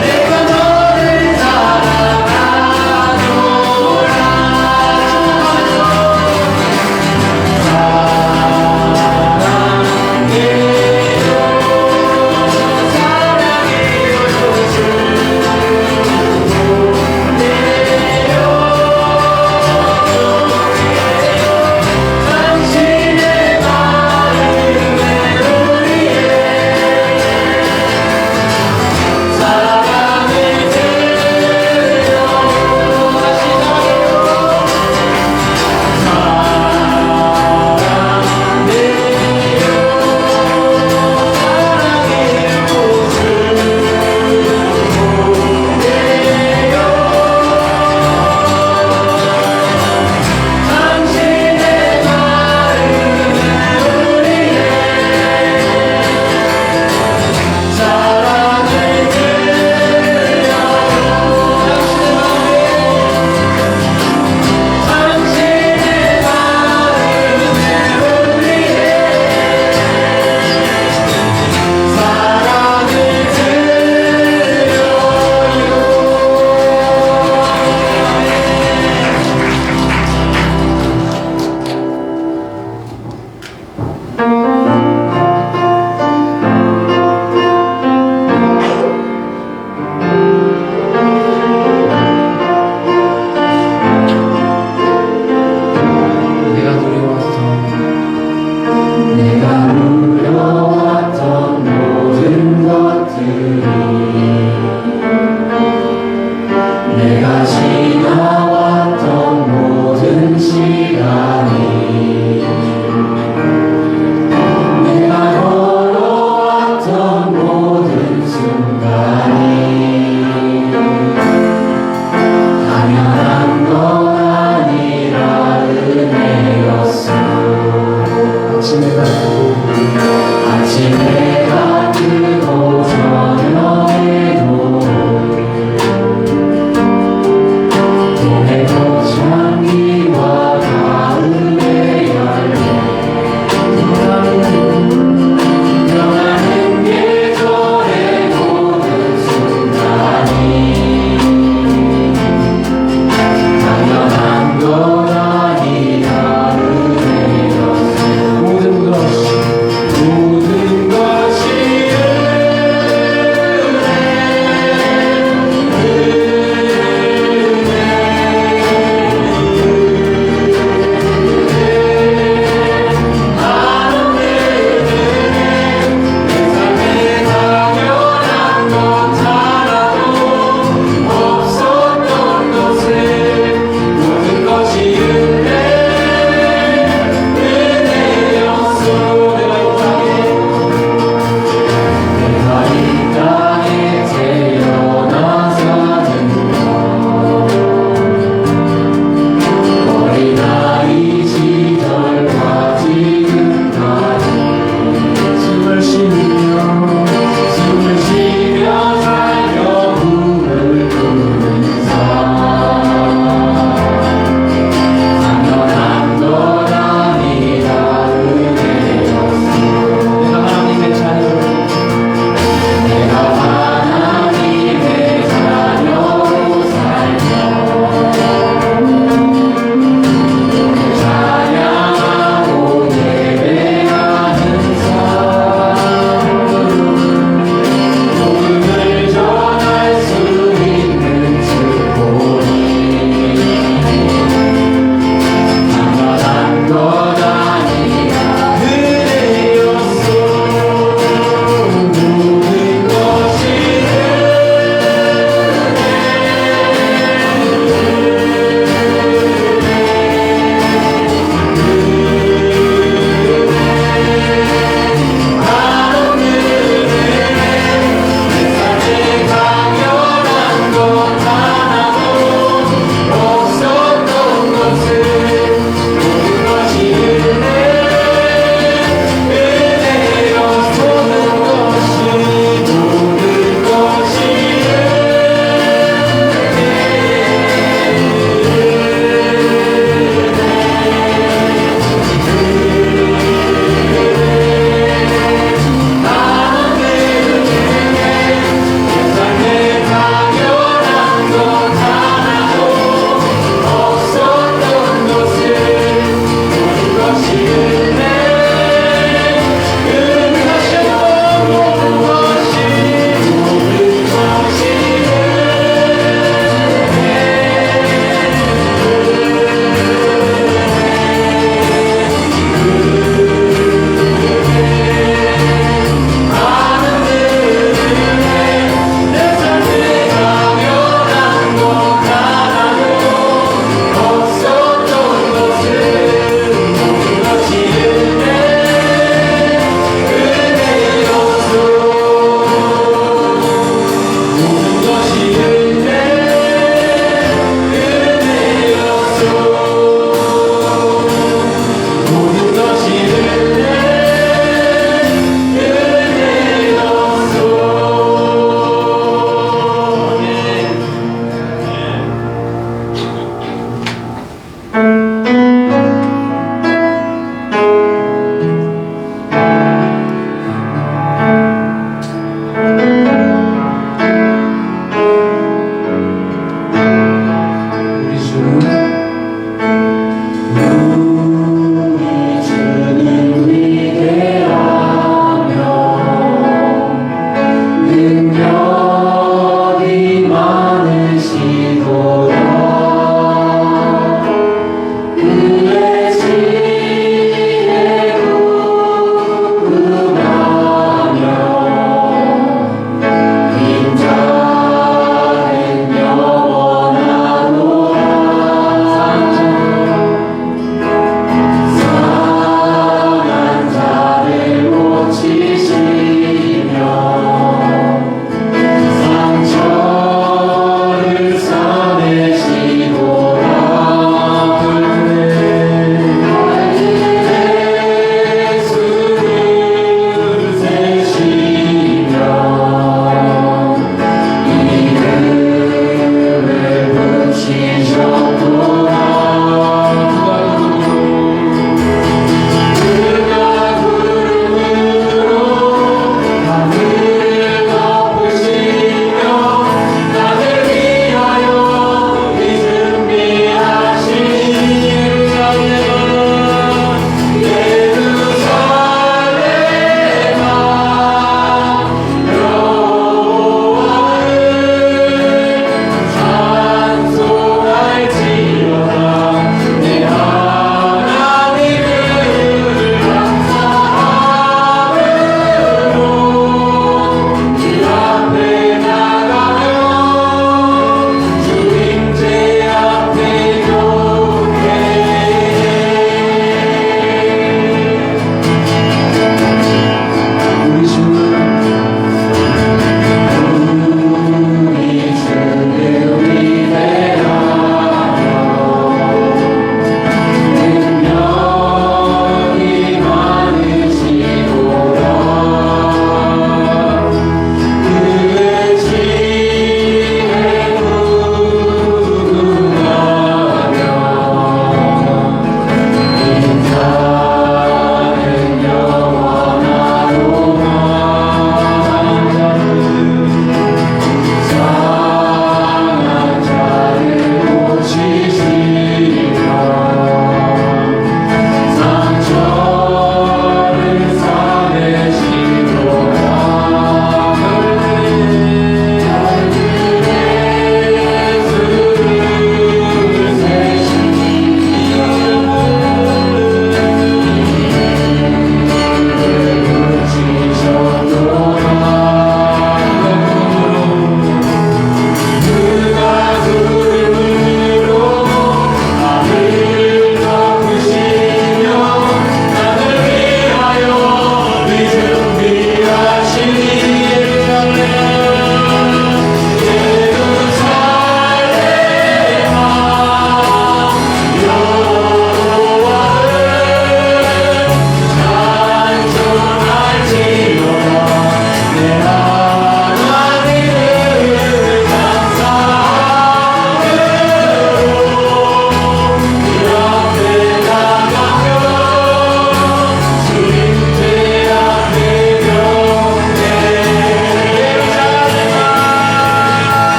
내가 너를 사랑하노라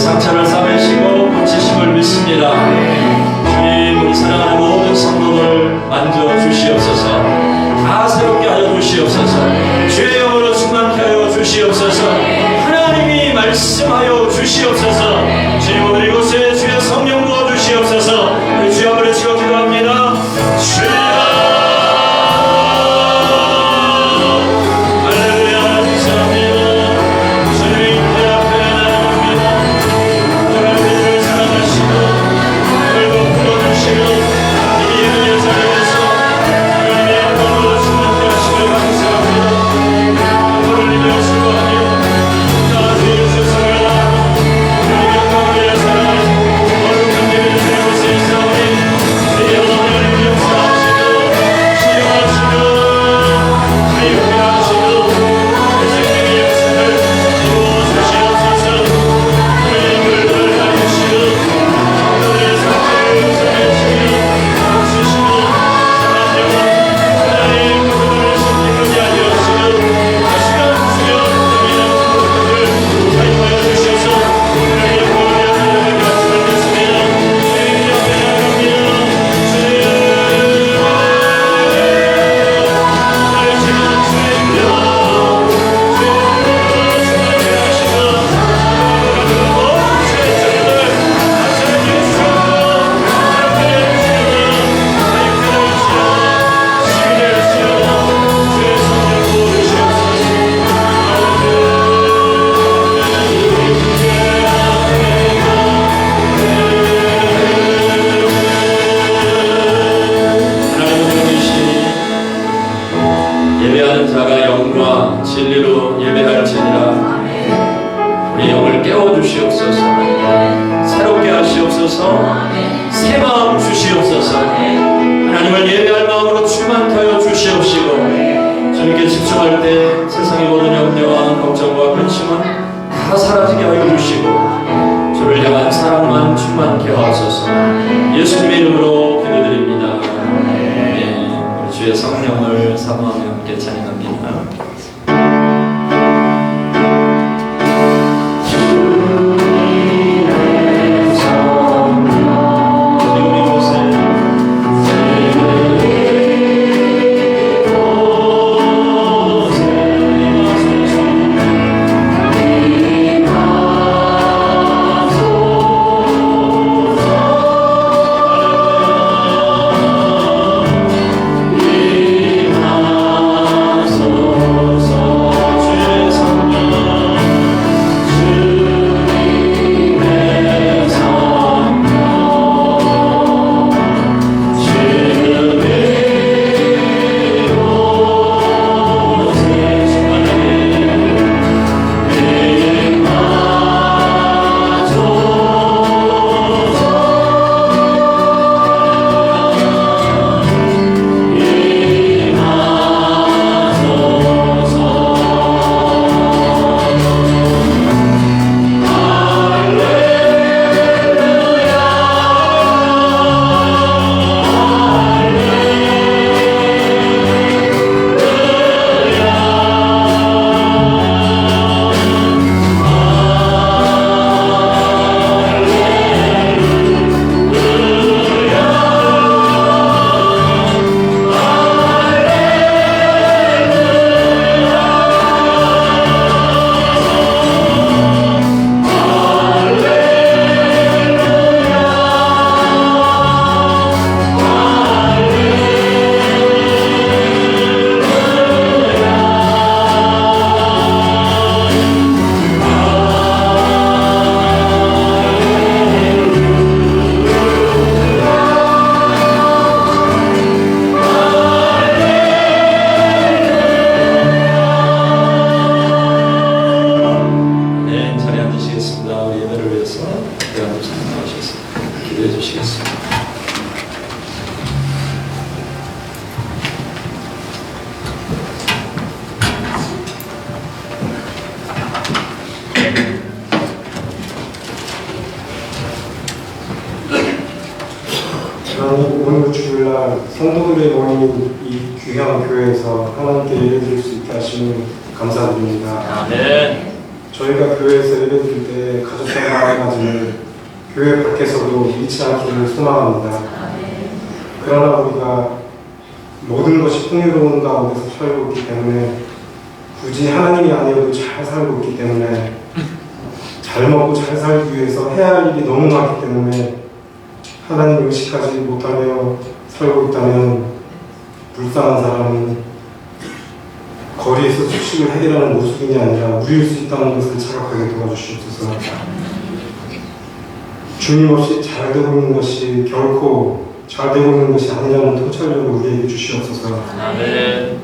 상처를 싸매시고 고치심을 믿습니다. 주님, 우리 사랑하는 모든 성도들 만져주시옵소서. 다 새롭게 하여 주시옵소서. 주의 영으로 충만케 하여 주시옵소서. 하나님이 말씀하여 주시옵소서. 주님, 오늘 이곳에 주의 성령 부어 주시옵소서. 우리 주여 한번 외치고 기도합니다. 주여, 예배하는 자가 영과 진리로 예배할지니라. 우리 영을 깨워주시옵소서. 새롭게 하시옵소서. 새 마음 주시옵소서. 하나님을 예배할 마음으로 충만케 하여 주시옵시고, 주님께 집중할 때 세상의 모든 염려와 걱정과 근심은 다 사라지게 하여 주시고, 주를 향한 사랑만 충만케 하옵소서. 예수님의 이름으로 기도드립니다. 우리 주의 성령을 사모하며 함께 찬양합니다. 오늘 주일날 성도들의 모임인 이 귀한 교회에서 하나님께 예배드릴 수 있게 하시니 감사드립니다. 아멘. 저희가 교회에서 예배드릴 때 가족들 마음가짐을 교회 밖에서도 잃지 않기를 소망합니다. 그러나 우리가 모든 것이 풍요로운 가운데서 살고 있기 때문에 굳이 하나님이 아니어도 잘 살고 있기 때문에 잘 먹고 잘 살기 위해서 해야 할 일이 너무 많기 때문에 하나님 의식하지 못하며 살고 있다면 불쌍한 사람은 거리에서 숙식을 해결하는 모습이 아니라 우리일 수 있다는 것을 자각하게 도와주시옵소서. 주님 없이 잘 되고 있는 것이 결코 잘 되고 있는 것이 아니라는 통찰력을 우리에게 주시옵소서. 아멘.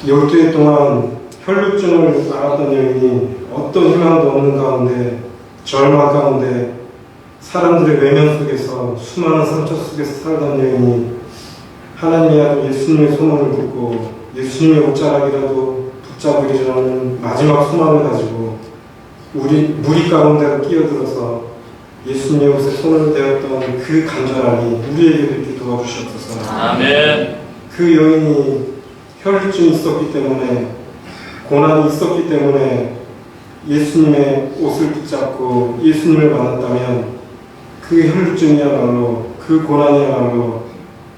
12해 동안 혈루증을 앓았던 여인이 어떤 희망도 없는 가운데 절망 가운데 사람들의 외면 속에서 수많은 상처 속에서 살던 여인이 하나님의 아들 예수님의 소문을 듣고 예수님의 옷자락이라도 붙잡으리라는 마지막 소망을 가지고 무리 가운데로 끼어들어서 예수님의 옷에 손을 대었던 그 간절함이 우리에게도 이렇게 도와주시옵소서. 아멘. 그 여인이 혈루증이 있었기 때문에 고난이 있었기 때문에 예수님의 옷을 붙잡고 예수님을 만났다면 그 혈루증이야말로 그 고난이야말로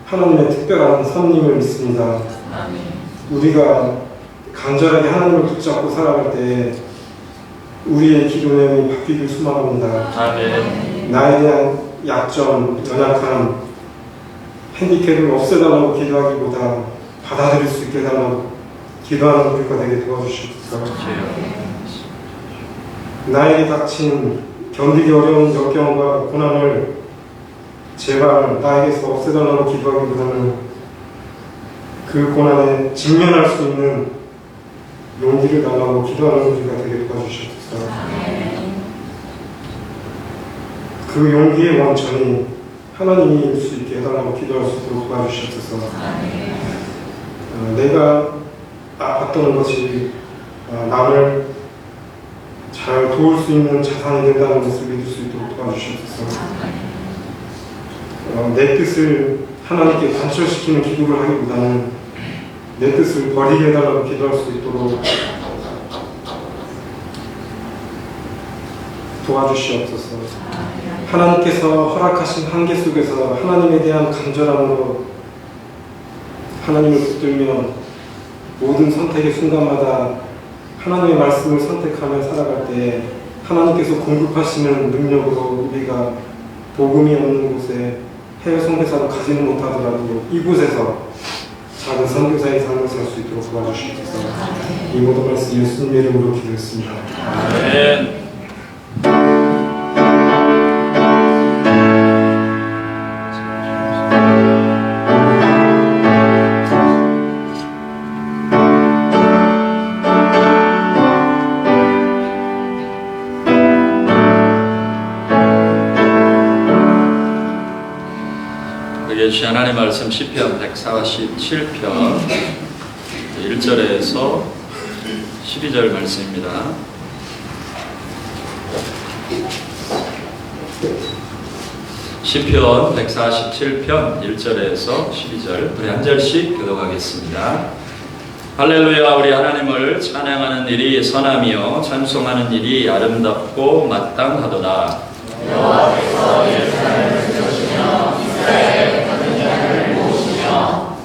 하나님의 특별한 섭님을 믿습니다. 아멘. 우리가 간절하게 하나님을 붙잡고 살아갈 때 우리의 기도 내용이 바뀌길 소망합니다. 아멘. 나에 대한 약점, 연약함, 핸디캡을 없애달라고 기도하기보다 받아들일 수 있게 해달라고 기도하는 우리가 되게 도와주시옵소서. 나에게 닥친 견디기 어려운 역경과 고난을 제발 나에게서 없애달라고 기도하기보다는 그 고난에 직면할 수 있는 용기를 달라고 기도하는 우리가 되게 도와주시옵소서. 그 용기의 원천이 하나님일 수 있게 해달라고 기도할 수 있도록 도와주시옵소서. 내가 아팠던 것이 남을 잘 도울 수 있는 자산이 된다는 것을 믿을 수 있도록 도와주시옵소서. 내 뜻을 하나님께 관철시키는 기도를 하기보다는 내 뜻을 버리게 해달라고 기도할 수 있도록 도와주시옵소서. 하나님께서 허락하신 한계 속에서 하나님에 대한 간절함으로 하나님을 붙들며 모든 선택의 순간마다 하나님의 말씀을 선택하며 살아갈 때 하나님께서 공급하시는 능력으로 우리가 복음이 없는 곳에 해외 선교사로 가지는 못하더라도 이곳에서 작은 선교사의 삶을 살 수 있도록 도와주시옵소서. 이 모든 말씀 예수님의 이름으로 기도했습니다. 아멘. 주신 하나님의 말씀 시편 147편 1절에서 12절 말씀입니다. 시편 147편 1절에서 12절 우리 한 절씩 교독하겠습니다. 할렐루야. 우리 하나님을 찬양하는 일이 선하며 찬송하는 일이 아름답고 마땅하도다. 여호와께서 예루살렘을 세우시며 이스라엘의 거듭난 자를 모으시며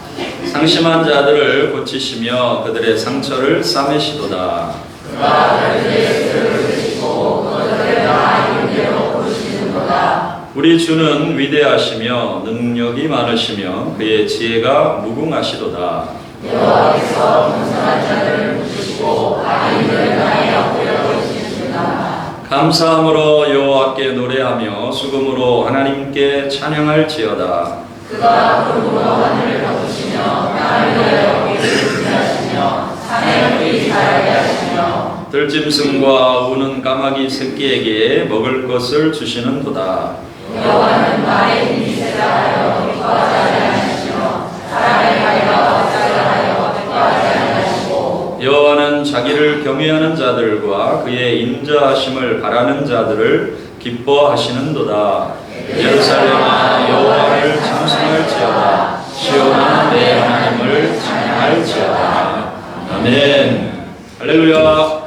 상심한 자들을 고치시며 그들의 상처를 싸매시도다. 그가 그들의 수를 드시고 그들을 다 이름대로 부르시는도다. 우리 주는 위대하시며 능력이 많으시며 그의 지혜가 무궁하시도다. 여호와께서 분성한 자들을 붙이시고 악인들을 당하여 보여주시는도다. 감사함으로 여호와께 노래하며 수금으로 하나님께 찬양할지어다. 그가 푸르고 하늘을 덮으시며 땅을 위하여 빛을 준비하시며 산에 불이 자라게 하시며 들짐승과 우는 까마귀 새끼에게 먹을 것을 주시는도다. 여호와는 말에 힘이 세다 하여 기뻐하지 아니하시며 사람의 가리가 짜려 하여 기뻐하지 아니하시고 여호와는 자기를 경외하는 자들과 그의 인자하심을 바라는 자들을 기뻐하시는도다. 예루살렘아 여호와를 찬송할지어다. 시온아 내 하나님을 찬양할지어다. 아멘. 할렐루야.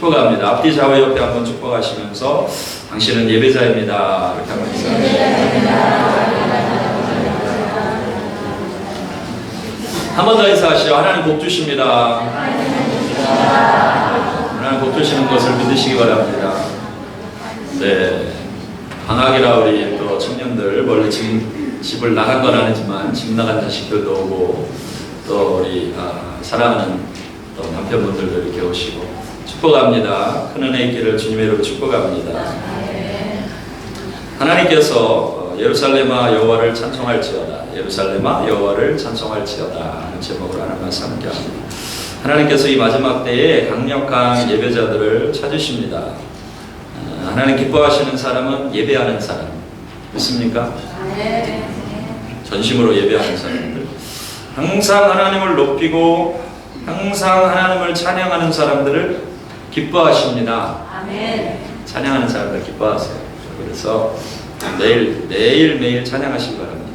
축복합니다. 앞뒤 좌우 옆에 한번 축복하시면서 당신은 예배자입니다. 이렇게 한번 인사합니다. 한 번 더 인사하시죠. 하나님 복 주십니다. 하나님 복 주시는 것을 믿으시기 바랍니다. 네, 방학이라 우리 또 청년들 멀리 지금 집을 나간 건 아니지만 집 나간 자식들도 오고 또 우리 사랑하는 또 남편분들도 이렇게 오시고 축복합니다. 큰 은혜 있기를 주님의 이름으로 축복합니다. 하나님께서 예루살렘아 여호와를 찬송할지어다. 예루살렘아 여호와를 찬송할지어다 하는 제목으로 하나님 말씀 함께합니다. 하나님께서 이 마지막 때에 강력한 예배자들을 찾으십니다. 하나님 기뻐하시는 사람은 예배하는 사람. 믿습니까? 전심으로 예배하는 사람들. 항상 하나님을 높이고 항상 하나님을 찬양하는 사람들을 기뻐하십니다. 찬양하는 사람들 기뻐하세요. 그래서 매일 찬양하시기 바랍니다.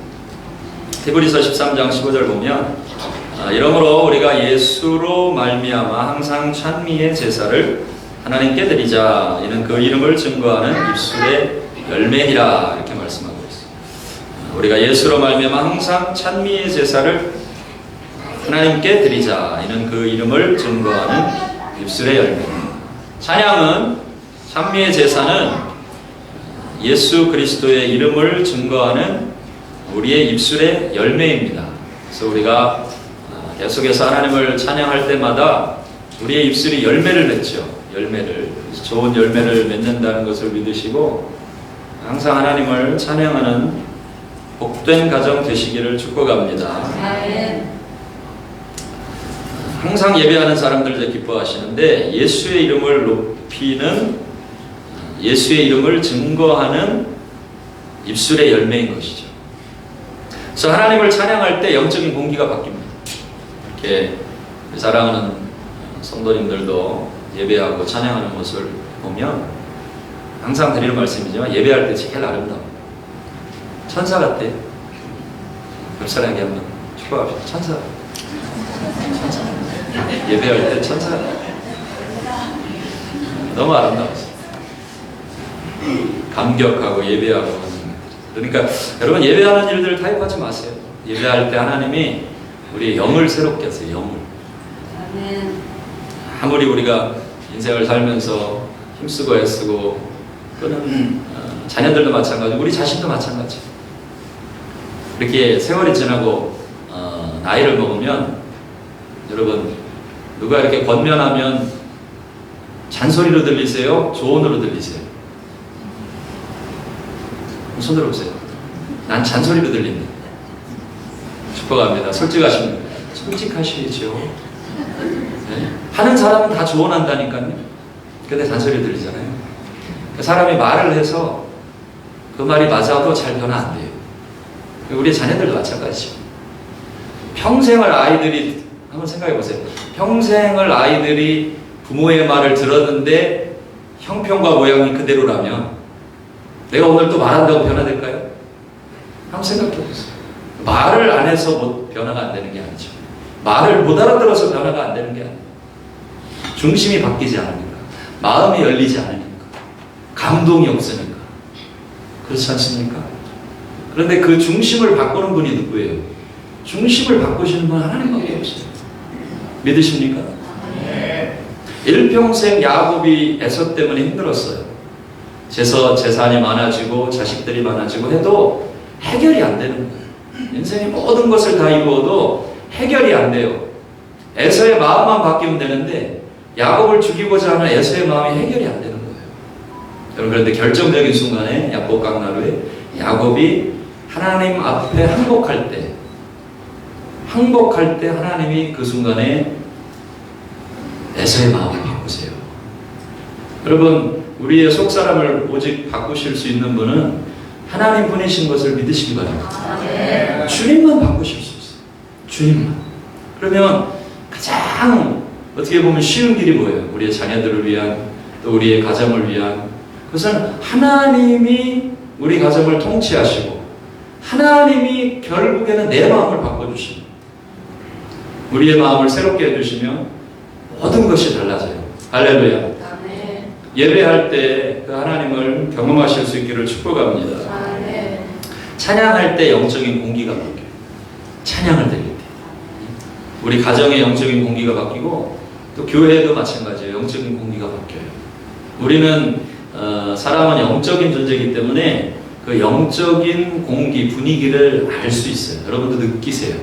히브리서 13장 15절 보면 이러므로 우리가 예수로 말미암아 항상 찬미의 제사를 하나님께 드리자. 이는 그 이름을 증거하는 입술의 열매니라. 이렇게 말씀하고 있습니다. 우리가 예수로 말미암아 항상 찬미의 제사를 하나님께 드리자. 이는 그 이름을 증거하는 입술의 열매입니다. 찬양은 찬미의 제사는 예수 그리스도의 이름을 증거하는 우리의 입술의 열매입니다. 그래서 우리가 계속해서 하나님을 찬양할 때마다 우리의 입술이 열매를 맺죠. 좋은 열매를 맺는다는 것을 믿으시고 항상 하나님을 찬양하는 복된 가정 되시기를 축복합니다. 항상 예배하는 사람들도 기뻐하시는데 예수의 이름을 높이는 예수의 이름을 증거하는 입술의 열매인 것이죠. 그래서 하나님을 찬양할 때 영적인 공기가 바뀝니다. 이렇게 사랑하는 성도님들도 예배하고 찬양하는 모습을 보면 항상 드리는 말씀이지만 예배할 때 제일 아름다워. 천사 같아. 옆 사람에게 한번 축복합시다. 천사. 예배할 때 천사. 너무 아름다웠어. 감격하고 예배하고. 그러니까 여러분 예배하는 일들을 타협하지 마세요. 예배할 때 하나님이 우리의 영을 새롭게 하세요. 영을. 아무리 우리가 인생을 살면서 힘쓰고 애쓰고 또는 자녀들도 마찬가지고 우리 자신도 마찬가지. 이렇게 세월이 지나고 나이를 먹으면 여러분 누가 이렇게 권면하면 잔소리로 들리세요? 조언으로 들리세요? 손 들어보세요. 난 잔소리로 들린다. 축복합니다. 솔직하십니다. 솔직하시죠. 네? 하는 사람은 다 조언한다니까요. 근데 잔소리 들리잖아요. 사람이 말을 해서 그 말이 맞아도 잘 변화 안 돼요. 우리 자녀들도 마찬가지죠. 평생을 아이들이 한번 생각해 보세요. 평생을 아이들이 부모의 말을 들었는데 형편과 모양이 그대로라면 내가 오늘 또 말한다고 변화될까요? 한번 생각해 보세요. 말을 안 해서 변화가 안 되는 게 아니죠. 말을 못 알아들어서 변화가 안 되는 게 아니에요. 중심이 바뀌지 않으니까, 마음이 열리지 않으니까, 감동이 없으니까. 그렇지 않습니까? 그런데 그 중심을 바꾸는 분이 누구예요? 중심을 바꾸시는 분은 하나님밖에 없어요. 믿으십니까? 일평생 야곱이 에서 때문에 힘들었어요. 재산이 많아지고 자식들이 많아지고 해도 해결이 안 되는 거예요. 인생의 모든 것을 다 이루어도 해결이 안 돼요. 에서의 마음만 바뀌면 되는데 야곱을 죽이고자 하는 에서의 마음이 해결이 안 되는 거예요. 여러분 그런데 결정적인 순간에 야곱 강나루에 야곱이 하나님 앞에 항복할 때 하나님이 그 순간에 에서의 마음을 바꾸세요. 여러분 우리의 속사람을 오직 바꾸실 수 있는 분은 하나님 분이신 것을 믿으시기 바랍니다. 주님만 바꾸실 수 있어요. 주님만. 그러면 가장 어떻게 보면 쉬운 길이 뭐예요? 우리의 자녀들을 위한 또 우리의 가정을 위한 그것은 하나님이 우리 가정을 통치하시고 하나님이 결국에는 내 마음을 바꿔주시고 우리의 마음을 새롭게 해주시면 모든 것이 달라져요. 할렐루야. 예배할 때 그 하나님을 경험하실 수 있기를 축복합니다. 찬양할 때 영적인 공기가 바뀌어요. 찬양을 드릴 때 우리 가정의 영적인 공기가 바뀌고 또 교회도 마찬가지예요. 영적인 공기가 바뀌어요. 우리는 사람은 영적인 존재이기 때문에 그 영적인 공기, 분위기를 알 수 있어요. 여러분도 느끼세요.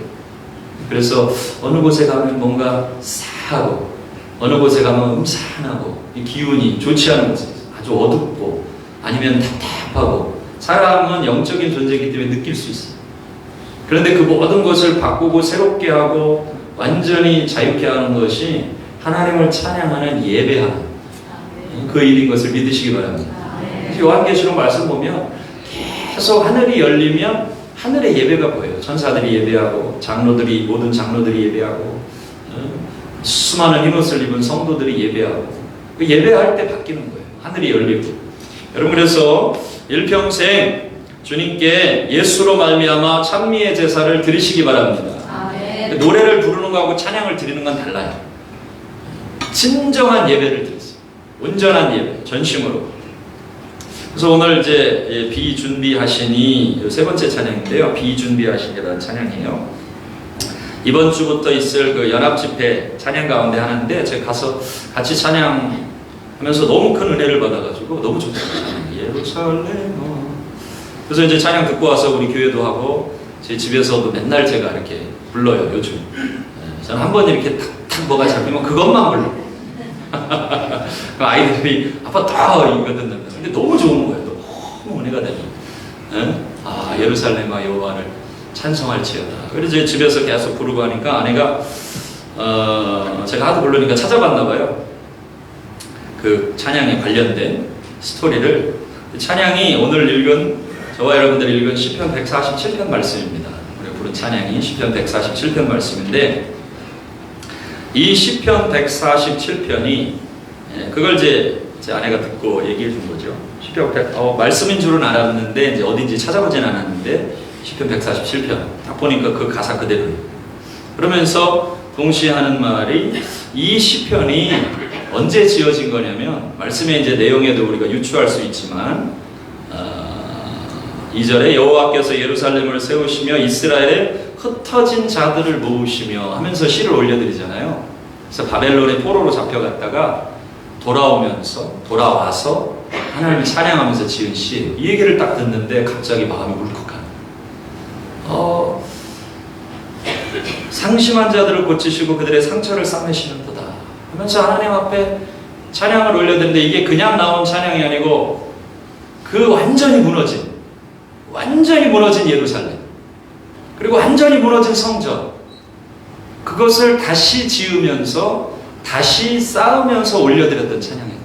그래서 어느 곳에 가면 뭔가 싸하고 어느 곳에 가면 음산하고 이 기운이 좋지 않은 곳에 아주 어둡고 아니면 답답하고 사람은 영적인 존재이기 때문에 느낄 수 있어요. 그런데 그 모든 것을 바꾸고 새롭게 하고 완전히 자유케 하는 것이 하나님을 찬양하는 예배하는 그 일인 것을 믿으시기 바랍니다. 요한계시록 말씀 보면 계속 하늘이 열리면 하늘의 예배가 보여요. 천사들이 예배하고 장로들이 모든 장로들이 예배하고 수많은 흰옷을 입은 성도들이 예배하고 그 예배할 때 바뀌는 거예요. 하늘이 열리고 여러분 그래서 일평생 주님께 예수로 말미암아 찬미의 제사를 드리시기 바랍니다. 노래를 부르는 거하고 찬양을 드리는 건 달라요. 진정한 예배를 드렸어요. 온전한 예배, 전심으로. 그래서 오늘 이제 비준비하시니 세 번째 찬양인데요. 비준비하시니라는 찬양이에요. 이번 주부터 있을 그 연합집회 찬양 가운데 하는데 제가 가서 같이 찬양하면서 너무 큰 은혜를 받아가지고 너무 좋더라고요. 예루살렘. 그래서 이제 찬양 듣고 와서 우리 교회도 하고 제 집에서도 맨날 제가 이렇게 불러요. 요즘 저는 한번 이렇게 탁탁 뭐가 잡히면 그것만 불러. 그 아이들이 아빠 다 이거 듣는다. 근데 너무 좋은 거예요. 너무 은혜가 되는. 아 예루살렘아 여호와를 찬송할지어다. 그래서 제 집에서 계속 부르고 하니까 아내가 제가 하도 부르니까 찾아봤나 봐요. 그 찬양에 관련된 스토리를. 찬양이 오늘 읽은 저와 여러분들이 읽은 시편 147편 말씀입니다. 우리가 부른 찬양이 시편 147편 말씀인데 이 시편 147편이 그걸 이제 제 아내가 듣고 얘기해 준 거죠. 시편 100, 말씀인 줄은 알았는데 이제 어딘지 찾아보진 않았는데 시편 147편 딱 보니까 그 가사 그대로예요. 그러면서 동시에 하는 말이 이 시편이 언제 지어진 거냐면 말씀의 이제 내용에도 우리가 유추할 수 있지만 2절에 여호와께서 예루살렘을 세우시며 이스라엘에 흩어진 자들을 모으시며 하면서 시를 올려드리잖아요. 그래서 바벨론의 포로로 잡혀갔다가 돌아와서 하나님을 찬양하면서 지은 시. 이 얘기를 딱 듣는데 갑자기 마음이 울컥하는. 상심한 자들을 고치시고 그들의 상처를 싸매시는도다 하면서 하나님 앞에 찬양을 올려드리는데 이게 그냥 나온 찬양이 아니고 그 완전히 무너진 예루살렘 그리고 완전히 무너진 성전 그것을 다시 지으면서 다시 쌓으면서 올려드렸던 찬양이었다.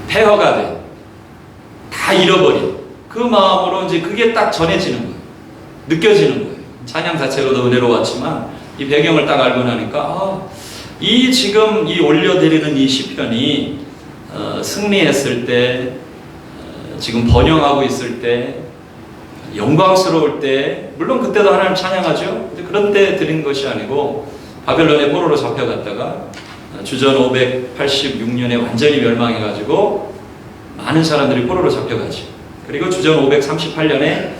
폐허가 된 다 잃어버린 그 마음으로 이제 그게 딱 전해지는 거예요. 느껴지는 거예요. 찬양 자체로도 은혜로웠지만 이 배경을 딱 알고 나니까 이 지금 이 올려드리는 이 시편이 승리했을 때 지금 번영하고 있을 때 영광스러울 때 물론 그때도 하나님 찬양하죠. 근데 그런 때 드린 것이 아니고 바벨론의 포로로 잡혀갔다가 주전 586년에 완전히 멸망해가지고 많은 사람들이 포로로 잡혀가죠. 그리고 주전 538년에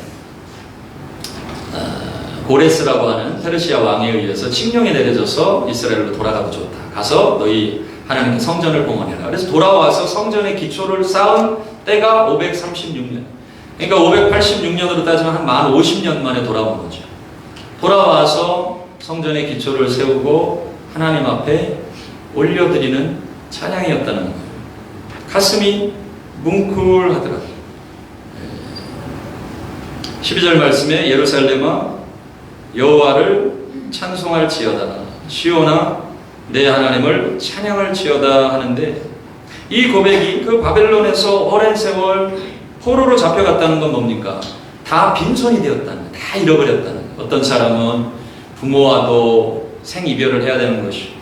고레스라고 하는 페르시아 왕에 의해서 칙령이 내려져서 이스라엘로 돌아가도 좋다. 가서 너희 하나님께 성전을 봉헌해라. 그래서 돌아와서 성전의 기초를 쌓은 때가 536년. 그러니까 586년으로 따지면 한 만 50년 만에 돌아온 거죠. 돌아와서 성전의 기초를 세우고 하나님 앞에 올려드리는 찬양이었다는 거예요. 가슴이 뭉클하더라고요. 12절 말씀에 예루살렘아 여호와를 찬송할지어다 시온아 내 하나님을 찬양할지어다 하는데 이 고백이 그 바벨론에서 오랜 세월 포로로 잡혀갔다는 건 뭡니까? 다 빈손이 되었다는, 다 잃어버렸다는. 어떤 사람은 부모와도 생이별을 해야 되는 것이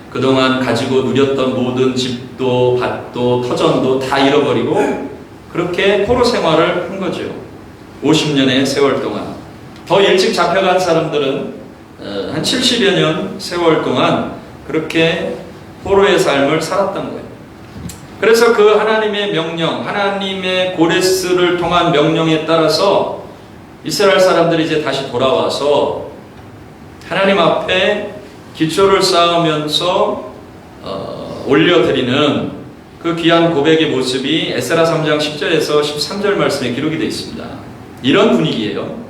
그동안 가지고 누렸던 모든 집도 밭도 터전도 다 잃어버리고 그렇게 포로 생활을 한 거죠. 50년의 세월 동안. 더 일찍 잡혀간 사람들은 한 70여 년 세월 동안 그렇게 포로의 삶을 살았던 거예요. 그래서 그 하나님의 명령, 하나님의 고레스를 통한 명령에 따라서 이스라엘 사람들이 이제 다시 돌아와서 하나님 앞에 기초를 쌓으면서 올려드리는 그 귀한 고백의 모습이 에스라 3장 10절에서 13절 말씀에 기록이 되어 있습니다. 이런 분위기예요.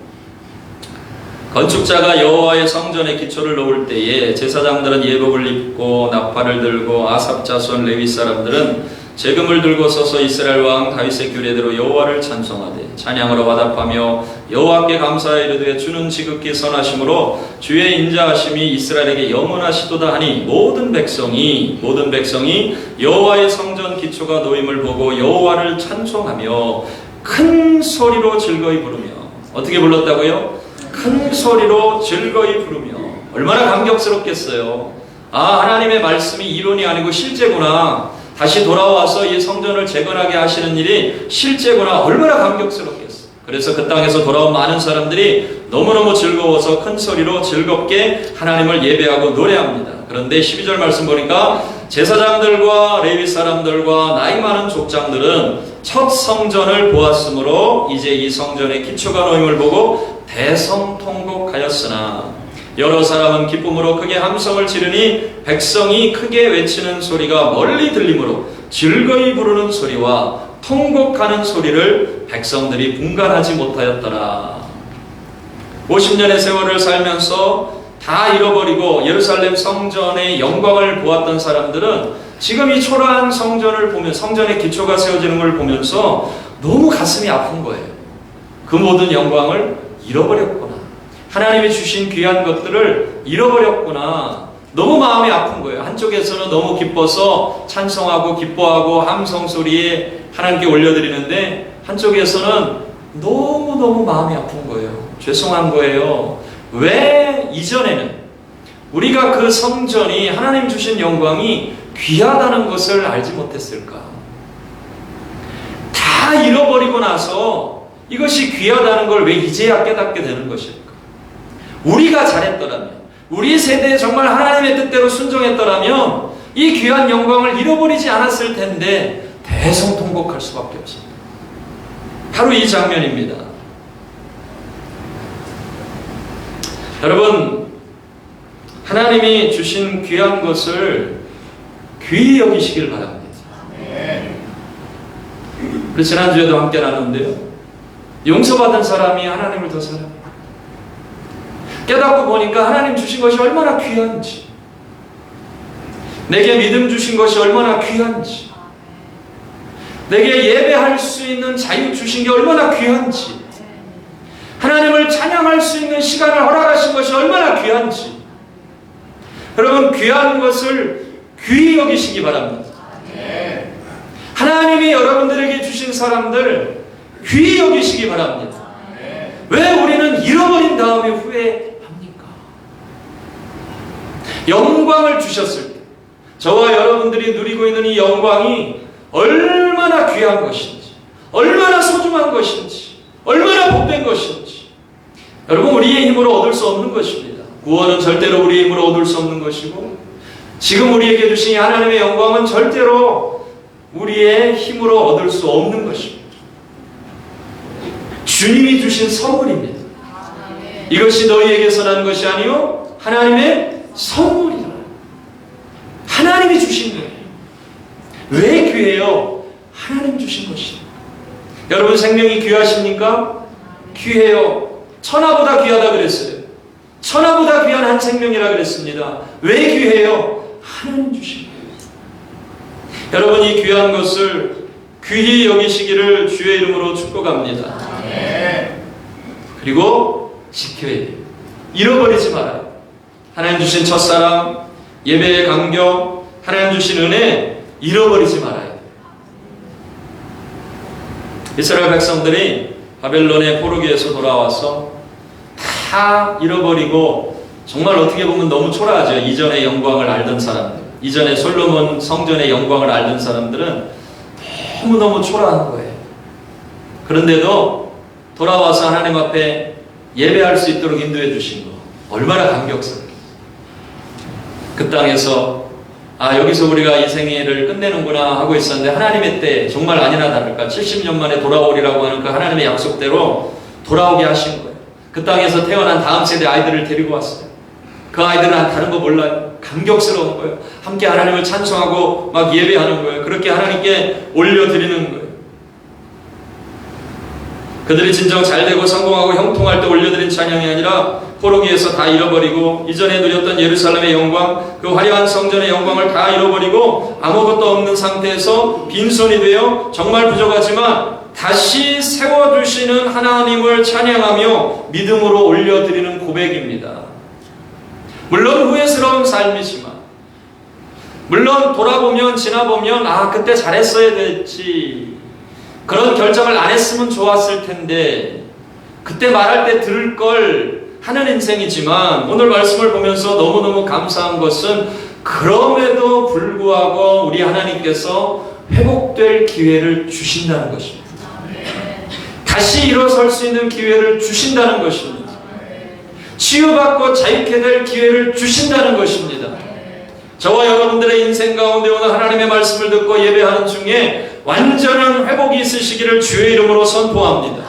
건축자가 여호와의 성전에 기초를 놓을 때에 제사장들은 예복을 입고 나팔을 들고 아삽 자손 레위 사람들은 재금을 들고 서서 이스라엘 왕 다윗의 규례대로 여호와를 찬송하되 찬양으로 화답하며 여호와께 감사하여 이르되 주는 지극히 선하심으로 주의 인자하심이 이스라엘에게 영원하시도다 하니 모든 백성이 여호와의 성전 기초가 놓임을 보고 여호와를 찬송하며 큰 소리로 즐거이 부르며 어떻게 불렀다고요? 큰 소리로 즐거이 부르며 얼마나 감격스럽겠어요. 아, 하나님의 말씀이 이론이 아니고 실제구나. 다시 돌아와서 이 성전을 재건하게 하시는 일이 실제구나. 얼마나 감격스럽겠어. 그래서 그 땅에서 돌아온 많은 사람들이 너무너무 즐거워서 큰 소리로 즐겁게 하나님을 예배하고 노래합니다. 그런데 12절 말씀 보니까 제사장들과 레위 사람들과 나이 많은 족장들은 첫 성전을 보았으므로 이제 이 성전의 기초가 놓임을 보고 대성통곡하였으나 여러 사람은 기쁨으로 크게 함성을 지르니 백성이 크게 외치는 소리가 멀리 들리므로 즐거이 부르는 소리와 통곡하는 소리를 백성들이 분간하지 못하였더라. 50년의 세월을 살면서 다 잃어버리고 예루살렘 성전의 영광을 보았던 사람들은 지금 이 초라한 성전을 보면 성전의 기초가 세워지는 걸 보면서 너무 가슴이 아픈 거예요. 그 모든 영광을 잃어버렸구나. 하나님이 주신 귀한 것들을 잃어버렸구나. 너무 마음이 아픈 거예요. 한쪽에서는 너무 기뻐서 찬송하고 기뻐하고 함성 소리에 하나님께 올려드리는데 한쪽에서는 너무너무 마음이 아픈 거예요. 죄송한 거예요. 왜 이전에는 우리가 그 성전이 하나님 주신 영광이 귀하다는 것을 알지 못했을까? 다 잃어버리고 나서 이것이 귀하다는 걸 왜 이제야 깨닫게 되는 것일까? 우리가 잘했더라면, 우리 세대에 정말 하나님의 뜻대로 순종했더라면 이 귀한 영광을 잃어버리지 않았을 텐데 대성통곡할 수밖에 없습니다. 바로 이 장면입니다. 여러분, 하나님이 주신 귀한 것을 귀히 여기시길 바랍니다. 우리 지난주에도 함께 나눴는데요. 용서받은 사람이 하나님을 더 사랑해요. 깨닫고 보니까 하나님 주신 것이 얼마나 귀한지, 내게 믿음 주신 것이 얼마나 귀한지, 내게 예배할 수 있는 자유 주신 게 얼마나 귀한지, 하나님을 찬양할 수 있는 시간을 허락하신 것이 얼마나 귀한지, 여러분 귀한 것을 귀히 여기시기 바랍니다. 하나님이 여러분들에게 주신 사람들 귀히 여기시기 바랍니다. 왜 우리는 잃어버린 다음에 후회합니까? 영광을 주셨을 때 저와 여러분들이 누리고 있는 이 영광이 얼마나 귀한 것인지, 얼마나 소중한 것인지, 얼마나 복된 것인지, 여러분 우리의 힘으로 얻을 수 없는 것입니다. 구원은 절대로 우리의 힘으로 얻을 수 없는 것이고, 지금 우리에게 주신 하나님의 영광은 절대로 우리의 힘으로 얻을 수 없는 것입니다. 주님이 주신 선물입니다. 이것이 너희에게서 난 것이 아니요 하나님의 선물이라. 하나님이 주신 거예요. 왜 귀해요? 하나님 주신 것입니다. 여러분 생명이 귀하십니까? 귀해요. 천하보다 귀하다 그랬어요. 천하보다 귀한 한 생명이라 그랬습니다. 왜 귀해요? 하나님 주신 거예요. 여러분 이 귀한 것을 귀히 여기시기를 주의 이름으로 축복합니다. 그리고 지켜야 돼요. 잃어버리지 말아요. 하나님 주신 첫사랑, 예배의 감격, 하나님 주신 은혜 잃어버리지 말아야 돼요. 이스라엘 백성들이 바벨론의 포로기에서 돌아와서 다 잃어버리고 정말 어떻게 보면 너무 초라하죠. 이전의 영광을 알던 사람들, 이전에 솔로몬 성전의 영광을 알던 사람들은 너무너무 초라한 거예요. 그런데도 돌아와서 하나님 앞에 예배할 수 있도록 인도해 주신 거 얼마나 감격스러워요. 그 땅에서 여기서 우리가 이 생애를 끝내는구나 하고 있었는데 하나님의 때 정말 아니나 다를까 70년 만에 돌아오리라고 하는 그 하나님의 약속대로 돌아오게 하신 거예요. 그 땅에서 태어난 다음 세대 아이들을 데리고 왔어요. 그 아이들은 다른 거 몰라요. 감격스러운 거예요. 함께 하나님을 찬송하고 막 예배하는 거예요. 그렇게 하나님께 올려드리는 거예요. 그들이 진정 잘되고 성공하고 형통할 때 올려드린 찬양이 아니라 포로기에서 다 잃어버리고 이전에 누렸던 예루살렘의 영광, 그 화려한 성전의 영광을 다 잃어버리고 아무것도 없는 상태에서 빈손이 되어 정말 부족하지만 다시 세워주시는 하나님을 찬양하며 믿음으로 올려드리는 고백입니다. 물론 후회스러운 삶이지만, 물론 돌아보면 지나보면 그때 잘했어야 됐지, 그런 결정을 안 했으면 좋았을 텐데 그때 말할 때 들을 걸 하는 인생이지만, 오늘 말씀을 보면서 너무너무 감사한 것은 그럼에도 불구하고 우리 하나님께서 회복될 기회를 주신다는 것입니다. 다시 일어설 수 있는 기회를 주신다는 것입니다. 치유받고 자유케 될 기회를 주신다는 것입니다. 저와 여러분들의 인생 가운데 오늘 하나님의 말씀을 듣고 예배하는 중에 완전한 회복이 있으시기를 주의 이름으로 선포합니다.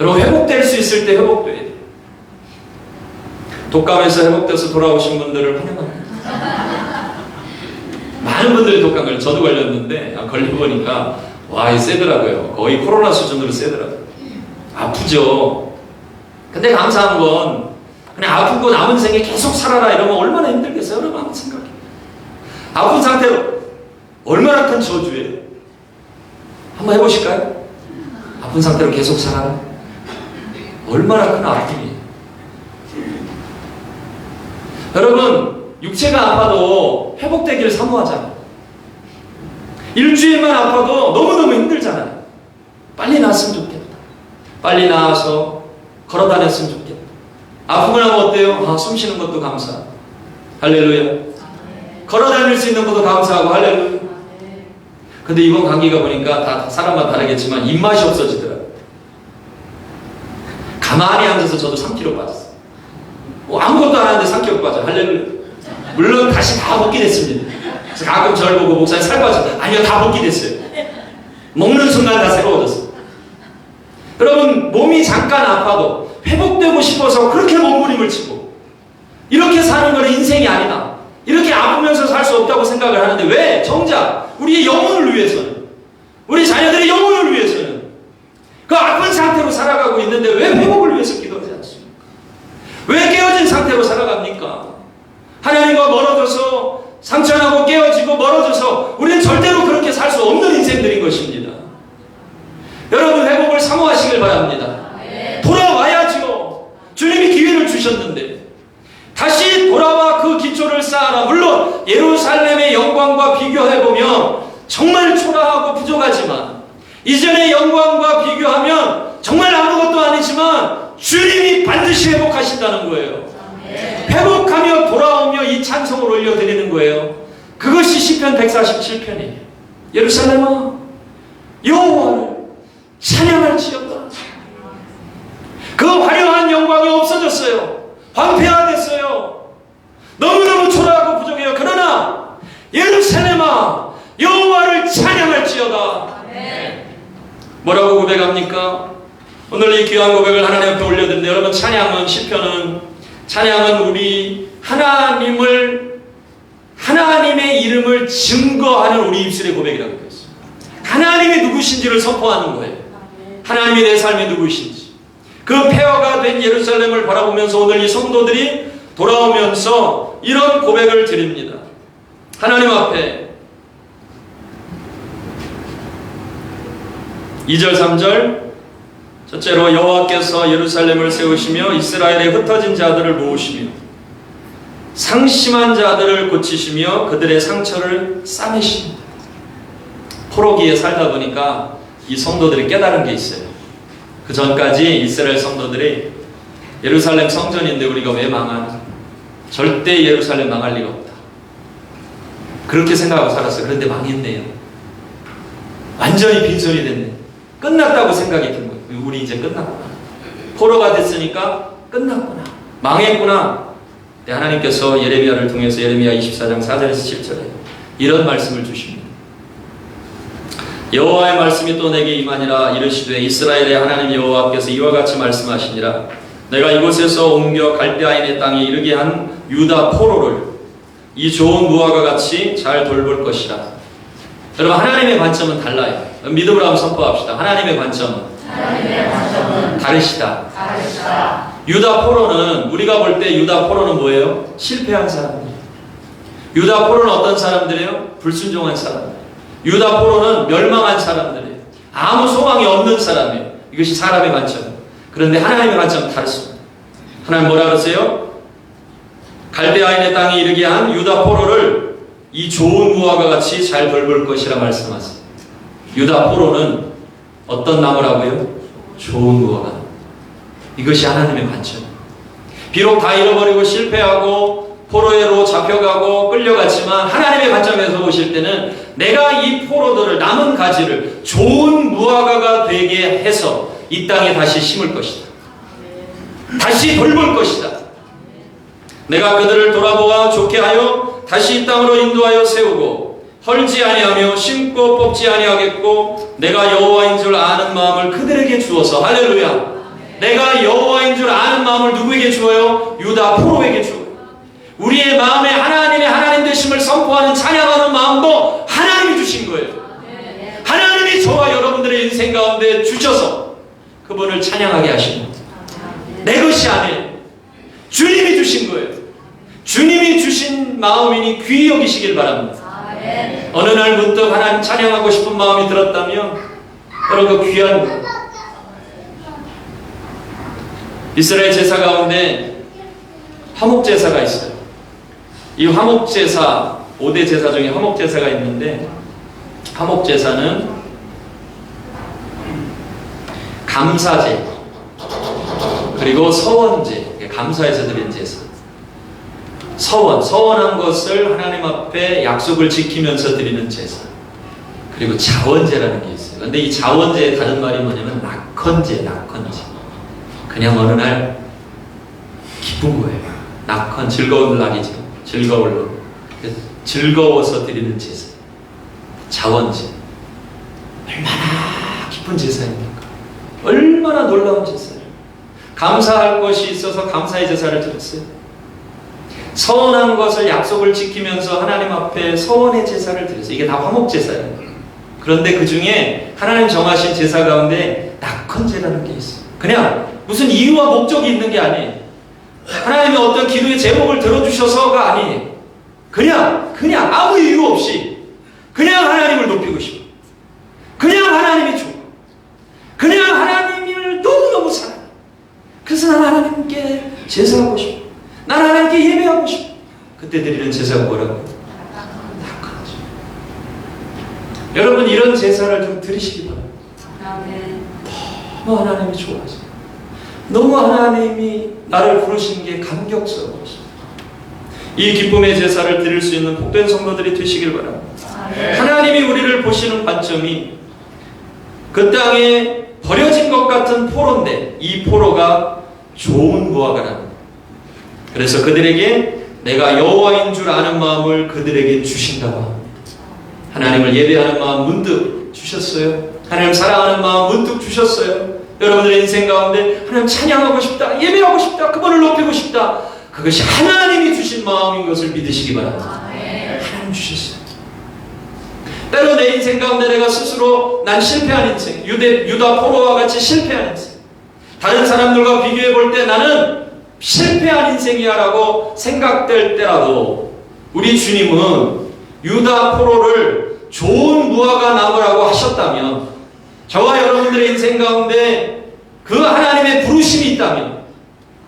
여러분, 회복될 수 있을 때 회복돼야 돼요. 독감에서 회복돼서 돌아오신 분들을 환영합니다. 많은 분들이 독감 걸려, 저도 걸렸는데 걸리고 보니까 이 세더라고요. 거의 코로나 수준으로 세더라고요. 아프죠. 근데 감사한 건 그냥 아프고 남은 생에 계속 살아라 이러면 얼마나 힘들겠어요. 여러분 한번 생각해요. 아픈 상태로 얼마나 큰 저주예요. 한번 해보실까요? 아픈 상태로 계속 살아라. 얼마나 큰 아픔이에요. 여러분, 육체가 아파도 회복되기를 사모하잖아요. 일주일만 아파도 너무너무 힘들잖아요. 빨리 나았으면 좋겠다. 빨리 나아서 걸어 다녔으면 좋겠다. 아프고 나면 어때요? 숨 쉬는 것도 감사. 할렐루야. 걸어 다닐 수 있는 것도 감사하고 할렐루야. 근데 이번 감기가 보니까 다 사람마다 다르겠지만 입맛이 없어지더라고요. 가만히 앉아서 저도 3kg 빠졌어요. 아무것도 안 하는데 3kg 빠져. 할렐루야. 물론 다시 다 먹게 됐습니다. 그래서 가끔 저를 보고 목사님 살 빠져. 아니요, 다 먹게 됐어요. 먹는 순간 다 새로워졌어요. 여러분, 몸이 잠깐 아파도 회복되고 싶어서 그렇게 몸부림을 치고 이렇게 사는 건 인생이 아니다. 이렇게 아프면서 살 수 없다고 생각을 하는데 왜? 정작 우리의 영혼을 위해서는, 우리 자녀들의 영혼을 위해서는 그 아픈 상태로 살아가고 있는데 왜 회복을 위해서 기도하지 않습니까? 왜 깨어진 상태로 살아갑니까? 하나님과 멀어져서 상처나고 깨어지고 멀어져서 우리는 절대로 그렇게 살 수 없는 인생들인 것입니다. 여러분, 회복을 사모하시길 바랍니다. 돌아와야죠. 주님이 기회를 주셨는데 다시 돌아와 그 기초를 쌓아라. 물론 예루살렘의 영광과 비교해보면 정말 초라하고 부족하지만, 이전의 영광과 비교하면 정말 아무것도 아니지만 주님이 반드시 회복하신다는 거예요. 회복하며 돌아오며 이 찬송을 올려드리는 거예요. 그것이 시편 147편이에요. 예루살렘아, 여호와를 찬양할지어다. 그 화려한 영광이 없어졌어요. 황폐화됐어요. 너무너무 초라하고 부족해요. 그러나 예루살렘아, 여호와를 찬양할지어다. 뭐라고 고백합니까? 오늘 이 귀한 고백을 하나님 앞에 올려드는데, 여러분, 찬양은, 시편은, 찬양은 우리 하나님의 이름을 증거하는 우리 입술의 고백이라고 했어요. 하나님이 누구신지를 선포하는 거예요. 하나님이 내 삶에 누구신지. 그 폐허가 된 예루살렘을 바라보면서 오늘 이 성도들이 돌아오면서 이런 고백을 드립니다. 하나님 앞에 2절 3절, 첫째로 여호와께서 예루살렘을 세우시며 이스라엘의 흩어진 자들을 모으시며 상심한 자들을 고치시며 그들의 상처를 싸매십니다. 포로기에 살다 보니까 이 성도들이 깨달은 게 있어요. 그 전까지 이스라엘 성도들이 예루살렘 성전인데 우리가 왜 망하나? 절대 예루살렘 망할 리가 없다. 그렇게 생각하고 살았어요. 그런데 망했네요. 완전히 빈손이 됐네. 끝났다고 생각이 든 거예요. 우리 이제 끝났구나. 포로가 됐으니까 끝났구나. 망했구나. 근데 하나님께서 예레미야를 통해서 예레미야 24장 4절에서 7절에 이런 말씀을 주십니다. 여호와의 말씀이 또 내게 임하니라. 이르시되 이스라엘의 하나님 여호와께서 이와 같이 말씀하시니라. 내가 이곳에서 옮겨 갈대아인의 땅에 이르게 한 유다 포로를 이 좋은 무화과 같이 잘 돌볼 것이라. 여러분, 하나님의 관점은 달라요. 믿음으로 한번 선포합시다. 하나님의 관점은 다르시다. 유다 포로는, 우리가 볼 때 유다 포로는 뭐예요? 실패한 사람들. 유다 포로는 어떤 사람들이에요? 불순종한 사람들. 유다 포로는 멸망한 사람들이에요. 아무 소망이 없는 사람이에요. 이것이 사람의 관점. 그런데 하나님의 관점은 다르습니다. 하나님 뭐라 그러세요? 갈대아인의 땅에 이르게 한 유다 포로를 이 좋은 무화과 같이 잘 돌볼 것이라 말씀하세요. 유다 포로는 어떤 나무라고요? 좋은 무화과. 이것이 하나님의 관점. 비록 다 잃어버리고 실패하고 포로에로 잡혀가고 끌려갔지만 하나님의 관점에서 보실 때는 내가 이 포로들을, 남은 가지를 좋은 무화과가 되게 해서 이 땅에 다시 심을 것이다. 다시 돌볼 것이다. 내가 그들을 돌아보아 좋게 하여 다시 이 땅으로 인도하여 세우고 헐지 아니하며 심고 뽑지 아니하겠고 내가 여호와인 줄 아는 마음을 그들에게 주어서, 할렐루야. 내가 여호와인 줄 아는 마음을 누구에게 주어요? 유다 포로에게 주어요. 우리의 마음에 하나님의 하나님 되심을 선포하는, 찬양하는 마음도 하나님이 주신 거예요. 하나님이 저와 여러분들의 인생 가운데 주셔서 그분을 찬양하게 하신 거예요. 내 것이 아니에요. 주님이 주신 거예요. 주님이 주신 마음이니 귀히 여기시길 바랍니다. 어느 날 문득 하나님 찬양하고 싶은 마음이 들었다면 여러분, 그 귀한 거예요. 이스라엘 제사 가운데 화목제사가 있어요. 이 화목제사, 5대 제사 중에 화목제사가 있는데, 화목제사는 감사제, 그리고 서원제, 감사해서 드린 제사. 서원한 것을 하나님 앞에 약속을 지키면서 드리는 제사. 그리고 자원제라는 게 있어요. 근데 이 자원제의 다른 말이 뭐냐면 낙헌제. 그냥 어느 날 기쁜 거예요. 낙헌, 즐거운 낙이죠. 즐거워서 드리는 제사. 자원제. 얼마나 기쁜 제사입니까? 얼마나 놀라운 제사예요. 감사할 것이 있어서 감사의 제사를 드렸어요. 서원한 것을, 약속을 지키면서 하나님 앞에 서원의 제사를 드렸어요. 이게 다 화목제사예요. 그런데 그 중에 하나님 정하신 제사 가운데 낙헌제라는 게 있어요. 그냥 무슨 이유와 목적이 있는 게 아니에요. 하나님이 어떤 기도의 제목을 들어주셔서가 아니에요. 그냥 아무 이유 없이 그냥 하나님을 높이고 싶어. 그냥 하나님이 좋아. 그냥 하나님을 너무너무 사랑해. 그래서 난 하나님께 제사하고 싶어. 난 하나님께 예배하고 싶어. 그때 드리는 제사가 뭐라고요? 낙헌제. 여러분, 이런 제사를 좀 드리시기 바랍니다. 너무 하나님이 좋아하세요. 너무 하나님이 나를 부르신 게 감격스러워서 이 기쁨의 제사를 드릴 수 있는 복된 성도들이 되시길 바랍니다. 하나님이 우리를 보시는 관점이 그 땅에 버려진 것 같은 포로인데 이 포로가 좋은 무화과라는 거예요. 그래서 그들에게 내가 여호와인 줄 아는 마음을 그들에게 주신다고 합니다. 하나님을 예배하는 마음 문득 주셨어요. 하나님 사랑하는 마음 문득 주셨어요. 여러분들의 인생 가운데 하나님 찬양하고 싶다, 예배하고 싶다, 그분을 높이고 싶다. 그것이 하나님이 주신 마음인 것을 믿으시기 바랍니다. 하나님 주셨어요. 때로 내 인생 가운데 내가 스스로 난 실패한 인생, 유다 포로와 같이 실패한 인생, 다른 사람들과 비교해 볼 때 나는 실패한 인생이야 라고 생각될 때라도 우리 주님은 유다 포로를 좋은 무화과 나무라고 하셨다면, 저와 여러분들의 인생 가운데 그 하나님의 부르심이 있다면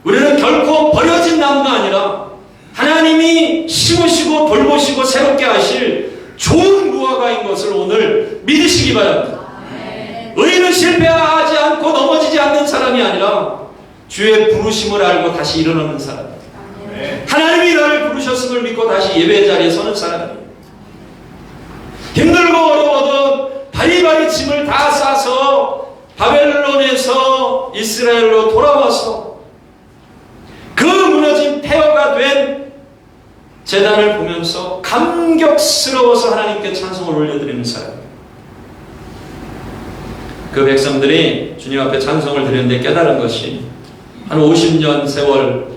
우리는 결코 버려진 나무가 아니라 하나님이 심으시고 돌보시고 새롭게 하실 좋은 무화과인 것을 오늘 믿으시기 바랍니다. 의인은 실패하지 않고 넘어지지 않는 사람이 아니라 주의 부르심을 알고 다시 일어나는 사람, 하나님이 나를 부르셨음을 믿고 다시 예배 자리에 서는 사람입니다. 힘들고 어려워도 바리바리 짐을 다 싸서 바벨론에서 이스라엘로 돌아와서 그 무너진 폐허가 된 제단을 보면서 감격스러워서 하나님께 찬송을 올려드리는 사람. 그 백성들이 주님 앞에 찬송을 드렸는데 깨달은 것이 한 50년 세월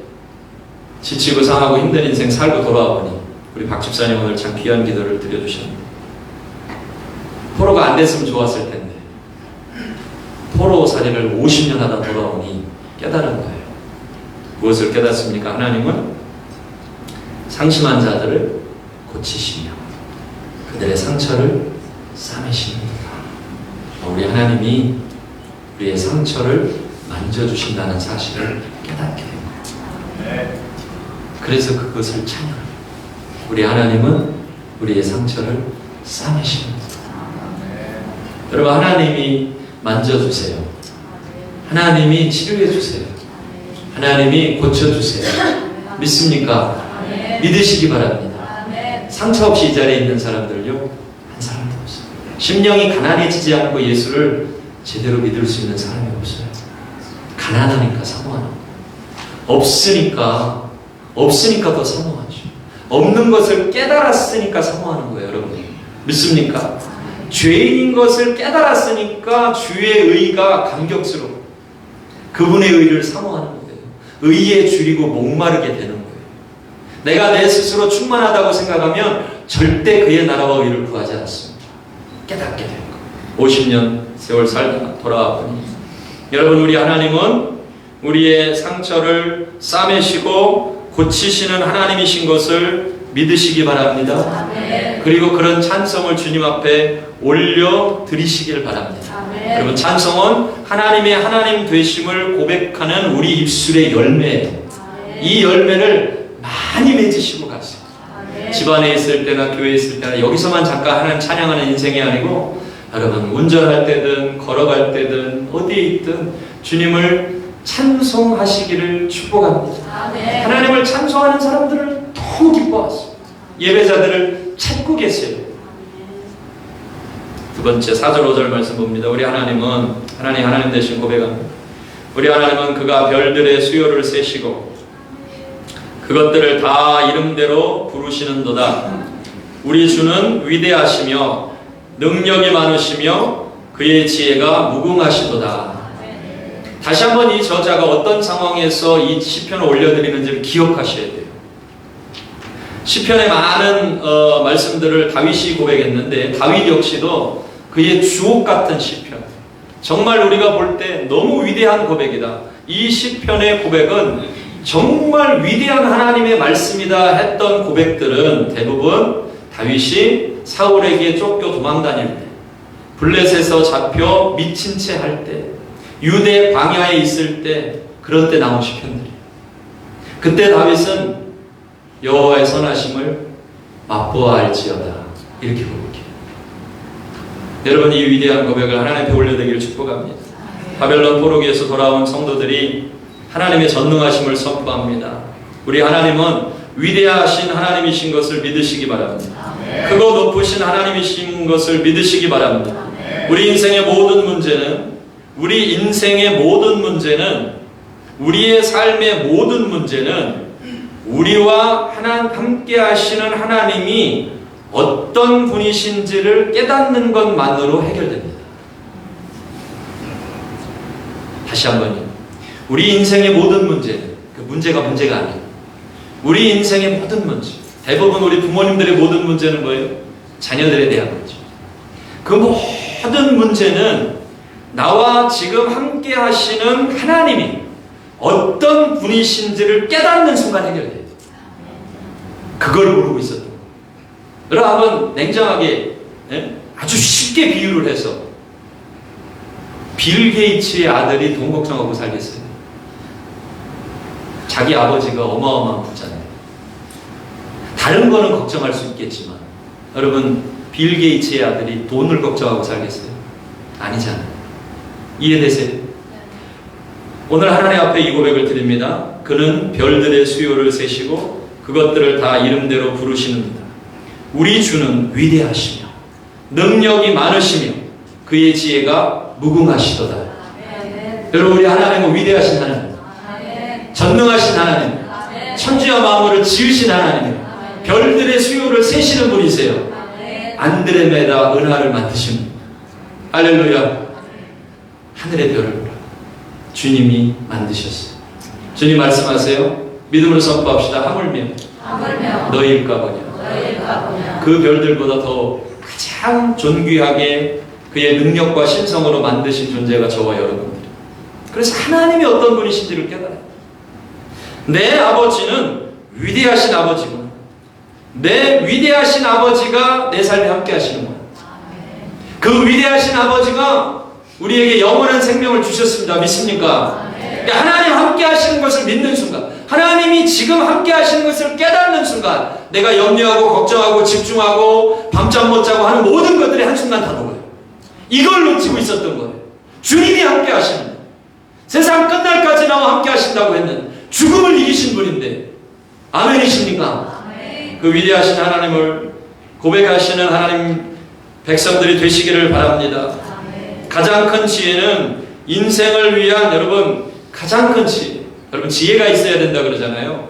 지치고 상하고 힘든 인생 살고 돌아와 보니 우리 박 집사님 오늘 참 귀한 기도를 드려주셨네요. 포로가 안 됐으면 좋았을 텐데 포로 살이를 50년 하다 돌아오니 깨달은 거예요. 무엇을 깨닫습니까? 하나님은 상심한 자들을 고치시며 그들의 상처를 싸매십니다. 우리 하나님이 우리의 상처를 만져주신다는 사실을 깨닫게 된 거예요. 그래서 그것을 찬양합니다. 우리 하나님은 우리의 상처를 싸매십니다. 여러분, 하나님이 만져주세요. 하나님이 치료해주세요. 하나님이 고쳐주세요. 믿습니까? 믿으시기 바랍니다. 상처 없이 이 자리에 있는 사람들요, 한 사람도 없어요. 심령이 가난해지지 않고 예수를 제대로 믿을 수 있는 사람이 없어요. 가난하니까 사모하는 거예요. 없으니까 더 사모하죠. 없는 것을 깨달았으니까 사모하는 거예요. 여러분, 믿습니까? 죄인인 것을 깨달았으니까 주의 의가 감격스러워. 그분의 의를 사모하는 거예요. 의에 줄이고 목마르게 되는 거예요. 내가 내 스스로 충만하다고 생각하면 절대 그의 나라와 의를 구하지 않습니다. 깨닫게 된 거예요. 50년 세월 살다 돌아와 보니 여러분, 우리 하나님은 우리의 상처를 싸매시고 고치시는 하나님이신 것을 믿으시기 바랍니다. 아멘. 그리고 그런 찬송을 주님 앞에 올려드리시길 바랍니다. 아멘. 여러분, 찬송은 하나님의 하나님 되심을 고백하는 우리 입술의 열매예요. 아멘. 이 열매를 많이 맺으시고 가세요. 아멘. 집안에 있을 때나 교회에 있을 때나 여기서만 잠깐 하나님 찬양하는 인생이 아니고 여러분, 운전할 때든 걸어갈 때든 어디에 있든 주님을 찬송하시기를 축복합니다. 아멘. 하나님을 찬송하는 사람들을 너무 기뻐하세요. 예배자들을 찾고 계세요. 두 번째 4절 5절 말씀 봅니다. 우리 하나님은 하나님 되신 고백합니다. 우리 하나님은 그가 별들의 수요를 세시고 그것들을 다 이름대로 부르시는도다. 우리 주는 위대하시며 능력이 많으시며 그의 지혜가 무궁하시도다. 다시 한번 이 저자가 어떤 상황에서 이 시편을 올려드리는지를 기억하셔야 돼요. 시편의 많은 말씀들을 다윗이 고백했는데 다윗 역시도 그의 주옥 같은 시편, 정말 우리가 볼 때 너무 위대한 고백이다. 이 시편의 고백은 정말 위대한 하나님의 말씀이다 했던 고백들은 대부분 다윗이 사울에게 쫓겨 도망다닐 때, 블레셋에서 잡혀 미친 채 할 때, 유대 광야에 있을 때, 그런 때 나온 시편들이에요. 그때 다윗은 여호와의 선하심을 맛보아 알지어다 이렇게 고백해요. 여러분, 이 위대한 고백을 하나님 앞에 올려드리기를 축복합니다. 바벨론 포로기에서 돌아온 성도들이 하나님의 전능하심을 선포합니다. 우리 하나님은 위대하신 하나님이신 것을 믿으시기 바랍니다. 크고 높으신 하나님이신 것을 믿으시기 바랍니다. 우리 인생의 모든 문제는 우리의 삶의 모든 문제는 우리와 함께 하시는 하나님이 어떤 분이신지를 깨닫는 것만으로 해결됩니다. 다시 한번요. 우리 인생의 모든 문제는, 그 문제가 아니에요. 우리 인생의 모든 문제, 대부분 우리 부모님들의 모든 문제는 뭐예요? 자녀들에 대한 문제. 그 모든 문제는 나와 지금 함께 하시는 하나님이 어떤 분이신지를 깨닫는 순간 해결돼요. 그걸 모르고 있었던 거예요. 여러분, 한번 냉정하게 아주 쉽게 비유를 해서 빌 게이츠의 아들이 돈 걱정하고 살겠어요? 자기 아버지가 어마어마한 부자인데 다른 거는 걱정할 수 있겠지만 여러분, 빌 게이츠의 아들이 돈을 걱정하고 살겠어요? 아니잖아요. 이해되세요? 오늘 하나님 앞에 이 고백을 드립니다. 그는 별들의 수요를 세시고 그것들을 다 이름대로 부르시는다. 우리 주는 위대하시며 능력이 많으시며 그의 지혜가 무궁하시도다. 여러분, 우리 하나님은 위대하신 하나님, 전능하신 하나님, 천지와 만물을 지으신 하나님, 별들의 수요를 세시는 분이세요. 안드레메다 은하를 만드신 분. 할렐루야. 하늘의 별을 주님이 만드셨어요. 주님 말씀하세요. 믿음으로 선포합시다. 하물며 너희일까 보냐. 그 별들보다 더 가장 존귀하게 그의 능력과 신성으로 만드신 존재가 저와 여러분들. 그래서 하나님이 어떤 분이신지를 깨달아요. 내 아버지는 위대하신 아버지구나. 내 위대하신 아버지가 내 삶에 함께 하시는구나. 그 위대하신 아버지가 우리에게 영원한 생명을 주셨습니다. 믿습니까? 하나님 함께 하시는 것을 믿는 순간, 하나님이 지금 함께 하시는 것을 깨닫는 순간, 내가 염려하고 걱정하고 집중하고 밤잠 못 자고 하는 모든 것들이 한순간 다 녹아요. 이걸 놓치고 있었던 거예요. 주님이 함께 하십니다. 세상 끝날까지 나와 함께 하신다고 했는 죽음을 이기신 분인데, 아멘이십니까? 그 위대하신 하나님을 고백하시는 하나님 백성들이 되시기를 바랍니다. 가장 큰 지혜는 인생을 위한, 여러분, 가장 큰 지혜. 여러분, 지혜가 있어야 된다 그러잖아요.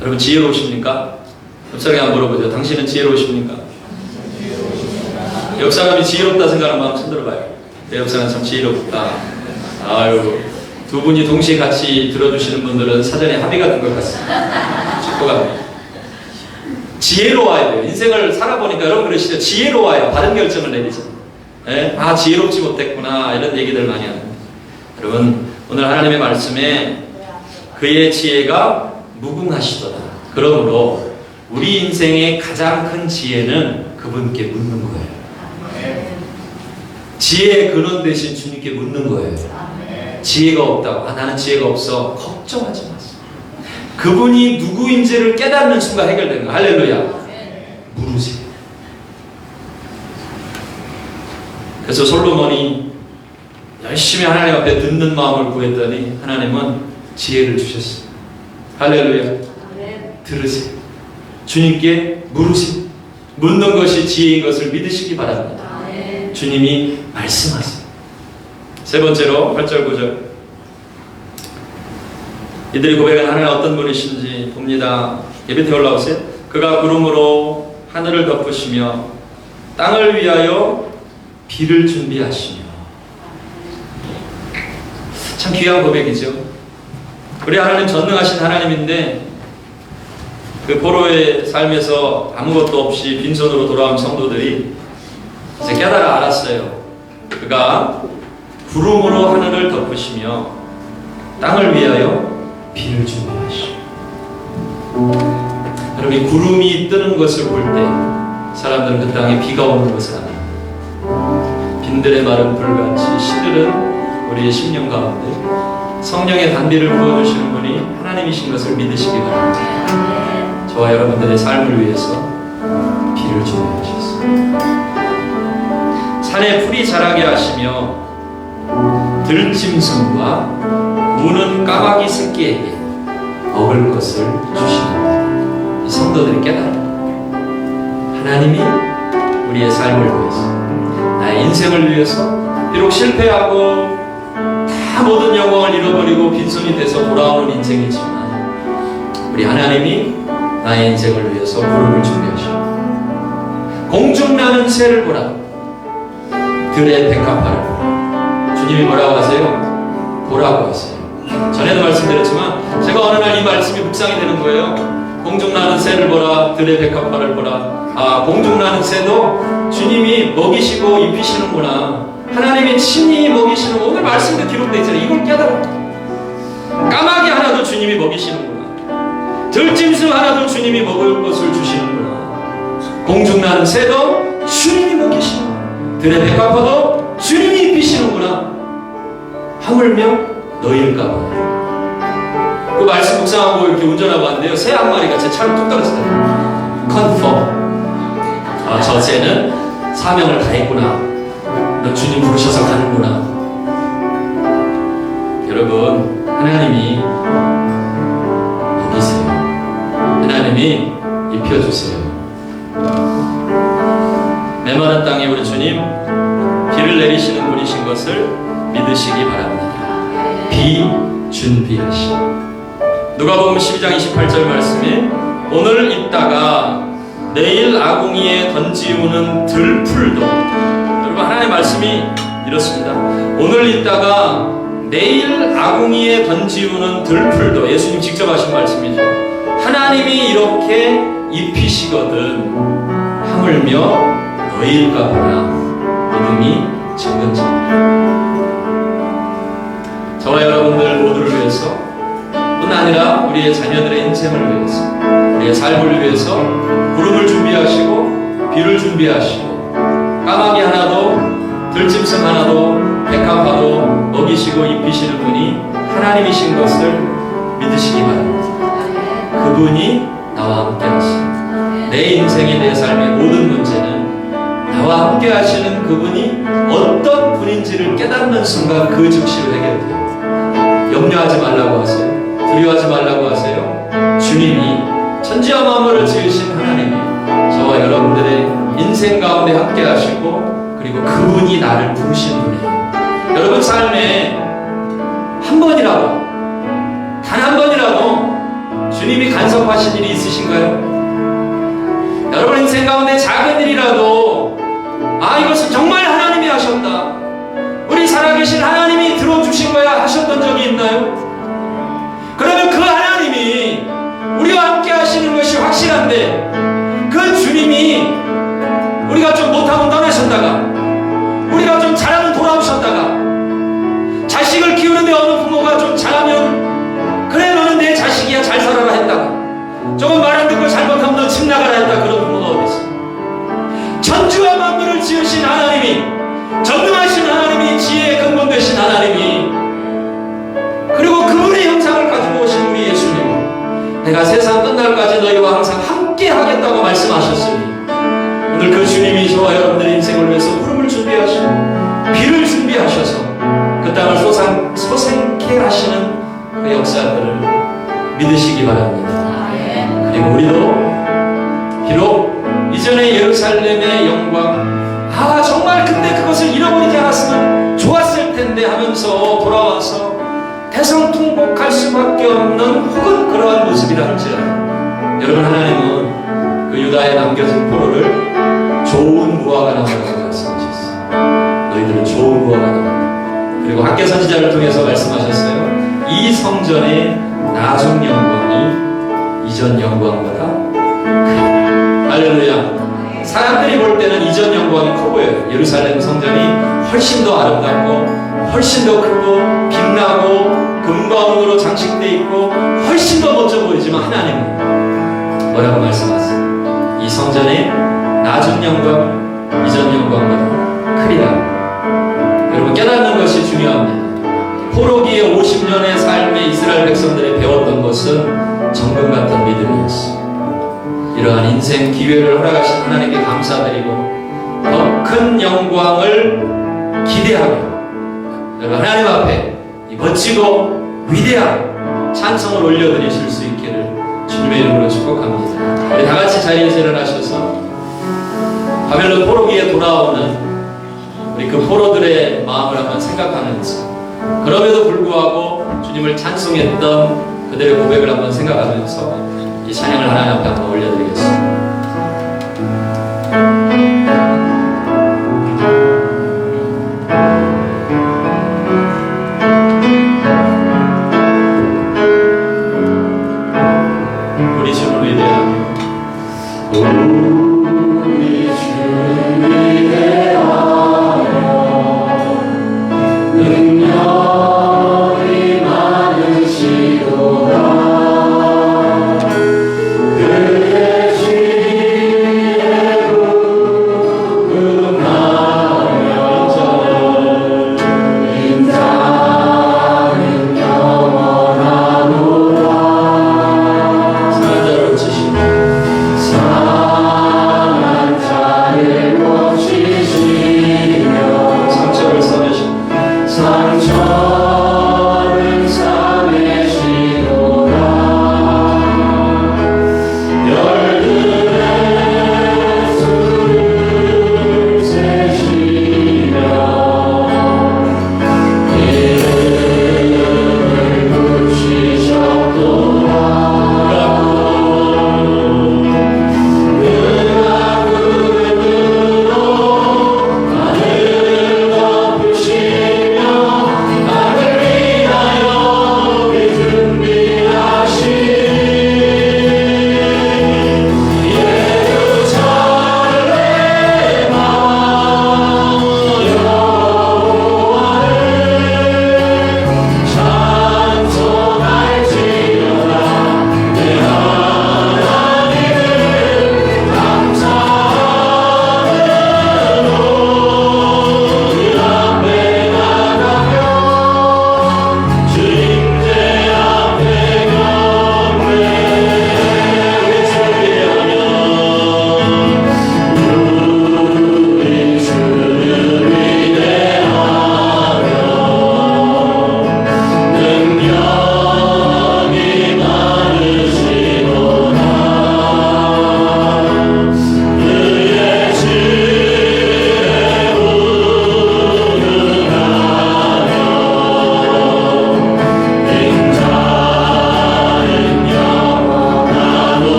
여러분, 지혜로우십니까? 옆사람이 한번 물어보죠. 당신은 지혜로우십니까? 옆사람이 지혜롭다 생각하는 마음 손들어봐요. 내 옆사람 참 지혜롭다. 아유, 두 분이 동시에 같이 들어주시는 분들은 사전에 합의가 된 것 같습니다. 축복합니다. 지혜로워야 돼요. 인생을 살아보니까 여러분 그러시죠. 지혜로워야 바른 결정을 내리죠. 예? 아, 지혜롭지 못했구나, 이런 얘기들 많이 합니다. 여러분, 오늘 하나님의 말씀에 그의 지혜가 무궁하시도다. 그러므로 우리 인생의 가장 큰 지혜는 그분께 묻는 거예요. 지혜의 근원 대신 주님께 묻는 거예요. 지혜가 없다고, 아, 나는 지혜가 없어, 걱정하지 마세요. 그분이 누구인지를 깨닫는 순간 해결되는 거예요. 할렐루야. 물으세요. 그래서 솔로몬이 열심히 하나님 앞에 듣는 마음을 구했더니 하나님은 지혜를 주셨어요. 할렐루야. 들으세요. 주님께 물으세요. 묻는 것이 지혜인 것을 믿으시기 바랍니다. 주님이 말씀하세요. 세 번째로 8절 9절, 이들이 고백한 하나님 어떤 분이신지 봅니다. 예배 때 올라오세요. 그가 구름으로 하늘을 덮으시며 땅을 위하여 비를 준비하시며. 참 귀한 고백이죠. 우리 하나님 전능하신 하나님인데, 그 포로의 삶에서 아무것도 없이 빈손으로 돌아온 성도들이 이제 깨달아 알았어요. 그가 구름으로 하늘을 덮으시며 땅을 위하여 비를 준비하시오. 여러분, 이 구름이 뜨는 것을 볼 때 사람들은 그 땅에 비가 오는 것을 압니다. 빈들의 마른 불같이 시들은 우리의 심령 가운데 성령의 단비를 부어주시는 분이 하나님이신 것을 믿으시기 바랍니다. 저와 여러분들의 삶을 위해서 비를 준비하셨습니다. 산에 풀이 자라게 하시며 들짐승과 우는 까마귀 새끼에게 먹을 것을 주시는 이 성도들이 깨달아, 하나님이 우리의 삶을 위해서, 나의 인생을 위해서, 비록 실패하고 다 모든 영광을 잃어버리고 빈손이 돼서 돌아오는 인생이지만 우리 하나님이 나의 인생을 위해서 구름을 준비하시고 공중 나는 새를 보라, 들의 백합화를 보라. 주님이 뭐라고 하세요? 보라고 하세요. 전에도 말씀드렸지만 제가 어느 날 이 말씀이 묵상이 되는 거예요. 공중 나는 새를 보라, 들의 백합화를 보라. 아, 공중 나는 새도 주님이 먹이시고 입히시는구나. 하나님의 친히 먹이시는, 오늘 말씀도 기록되어 있잖아요. 이걸 깨달아. 까마귀 하나도 주님이 먹이시는구나. 들짐승 하나도 주님이 먹을 것을 주시는구나. 공중 나는 새도 주님이 먹이시는구나. 들의 백합화도 주님이 입히시는구나. 하물며 너희일까 봐. 그 말씀 묵상하고 이렇게 운전하고 왔는데요, 새 한 마리가 제 차로 뚝 떨어지더라고요. 컨펌. 아, 저 새는 사명을 다했구나. 너 주님 부르셔서 가는구나. 여러분, 하나님이 먹이세요. 하나님이 입혀주세요. 메마른 땅에 우리 주님 비를 내리시는 분이신 것을 믿으시기 바랍니다. 비 준비하시오. 누가복음 12장 28절 말씀이 오늘 있다가 내일 아궁이에 던지우는 들풀도, 여러분 하나님의 말씀이 이렇습니다. 오늘 있다가 내일 아궁이에 던지우는 들풀도, 예수님 직접 하신 말씀이죠. 하나님이 이렇게 입히시거든 하물며 너희일까 보라. 믿음이 적은지. 저와 여러분들 모두를 위해서, 뿐 아니라 우리의 자녀들의 인생을 위해서, 우리의 삶을 위해서 구름을 준비하시고 비를 준비하시고 까마귀 하나도 들짐승 하나도 백합화도 먹이시고 입히시는 분이 하나님이신 것을 믿으시기 바랍니다. 그분이 나와 함께 하시고, 내 인생의 내 삶의 모든 문제는 나와 함께 하시는 그분이 어떤 분인지를 깨닫는 순간 그 즉시로 해결돼요. 염려하지 말라고 하세요. 두려워하지 말라고 하세요. 주님이 천지와 만물을 지으신 하나님이 저와 여러분들의 인생 가운데 함께 하시고, 그리고 그분이 나를 부르신 분이에요. 여러분 삶에 한 번이라도, 단 한 번이라도 주님이 간섭하신 일이 있으신가요? 여러분 인생 가운데 작은 일이라도 이것은 정말 하나님이 하셨다, 우리 살아계신 하나님이 들어주신 거야 하셨던 적이 있나요? 그러면 그 하나님이 우리와 함께 하시는 것이 확실한데, 그 주님이 우리가 좀 못하면 떠나셨다가, 우리가 좀 잘하면 돌아오셨다가, 자식을 키우는데 어느 부모가 좀 잘하면 그래 너는 내 자식이야 잘 살아라 했다가, 조금 말 안 듣고 잘못하면 너 집 나가라 했다, 그런 부모가 어디 있어? 천지와 만물을 지으신 하나님이, 전능하신 하나님이, 지혜의 근본 되신 하나님이, 그리고 그분의 형상을 가지고 오신 우리 예수님, 내가 세상 끝날까지 너희와 항상 함께 하겠다고 말씀하셨으니, 오늘 그 주님이 저와 여러분들의 인생을 위해서 구름을 준비하시고 비를 준비하셔서 그 땅을 소생케 하시는 그 역사들을 믿으시기 바랍니다. 그리고 우리도 비록 이전의 예루살렘의 영광, 정말 근데 그것을 잃어버리지 않았으면 좋았을 텐데 하면서 돌아와서 대성통곡할 수밖에 없는 혹은 그러한 모습이라 할지라도, 여러분 하나님은 그 유다에 남겨진 포로를 좋은 무화과 나무라고 말씀하셨어요. 너희들은 좋은 무화과 나무. 그리고 학개 선지자를 통해서 말씀하셨어요. 이 성전의 나중 영광이 이전 영광보다 크다. 할렐루야. 사람들이 볼 때는 이전 영광이 커 보여요. 예루살렘 성전이 훨씬 더 아름답고 훨씬 더 크고 빛나고 금과 은으로 장식되어 있고 훨씬 더 멋져 보이지만, 하나님은 뭐라고 말씀하세요? 이 성전의 낮은 영광 이전 영광보다 크리라. 여러분 깨닫는 것이 중요합니다. 포로기의 50년의 삶의 이스라엘 백성들이 배웠던 것은 정금 같은 믿음이었어요. 이러한 인생 기회를 허락하신 하나님께 감사드리고 더 큰 영광을 기대하며, 여러분 하나님 앞에 이 멋지고 위대한 찬송을 올려드리실 수 있기를 주님의 이름으로 축복합니다. 우리 다같이 자리에서 일어나셔서 바벨론 포로기에 돌아오는 우리 그 포로들의 마음을 한번 생각하면서, 그럼에도 불구하고 주님을 찬송했던 그들의 고백을 한번 생각하면서 이 찬양을 하나님 앞에 한번 올려드리겠습니다. 우리 주를 위대하며 우리 주를 위대하며 능력이 많으시도다. 그의 지혜로 구금하며 인자는 영원하노라. 사자로 치시고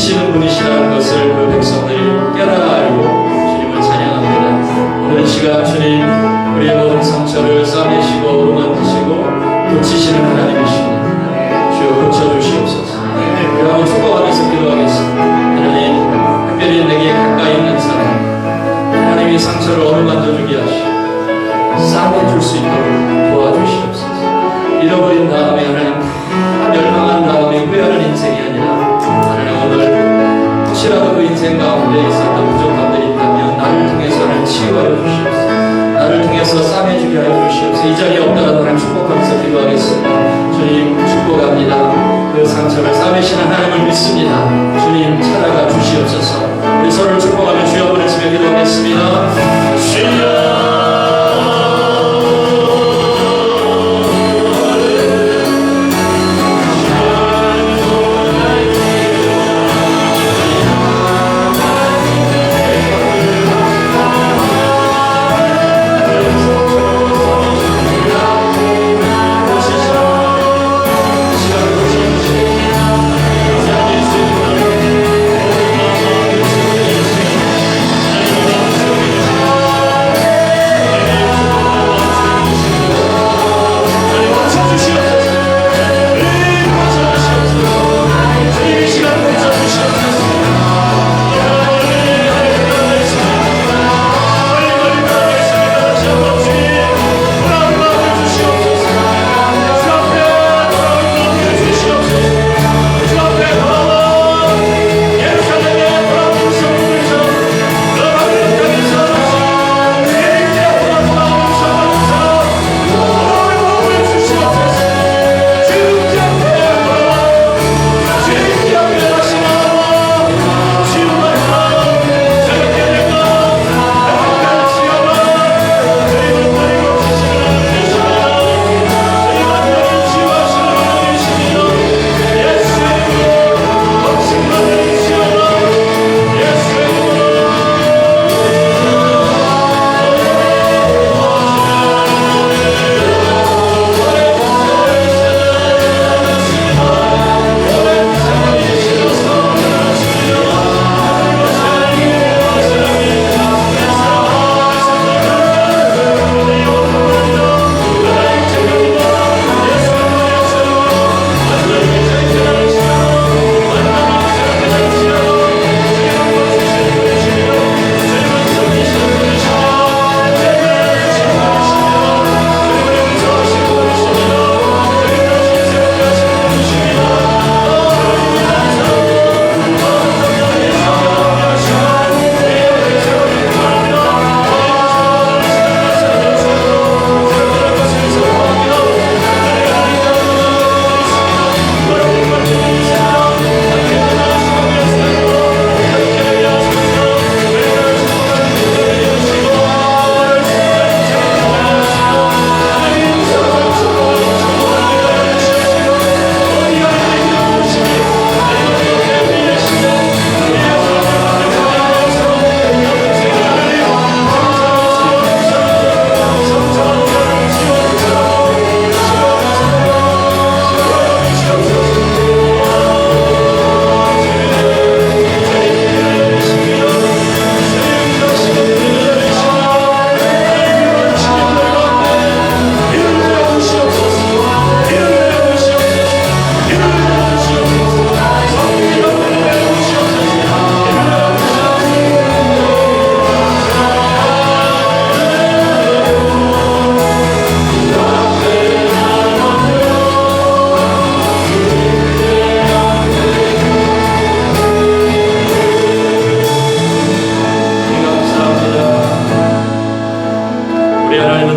고치시는 분이시라는 것을 그 백성들이 깨달아 알고 주님을 찬양합니다. 오늘 이 시간 주님 우리의 모든 상처를 싸매시고 어루만지시고 고치시는 하나님이십니다. 주여 고쳐주시옵소서. 우리 한번 축복하면서 기도하겠습니다. 하나님 특별히 내게 가까이 있는 사람 하나님이 상처를 어루만져주게 하시고 싸매줄 수 있도록 도와주시옵소서. 잃어버린 다음에 하나님 다 멸망한 다음에 후회하는 인생이 아니라 하나님 오늘 혹시라도 그 인생 가운데 있었던 부족함들이 있다면 나를 통해서 하나님 치유하여 주시옵소서. 나를 통해서 싸매주게 하여 주시옵소서. 이 자리에 없더라도 하나님 축복하면서 기도하겠습니다. 주님 축복합니다. 그 상처를 싸매시는 하나님을 믿습니다. 주님 찾아가 주시옵소서. 우리 서로를 축복하며 주여 보내시며 기도하겠습니다. 주여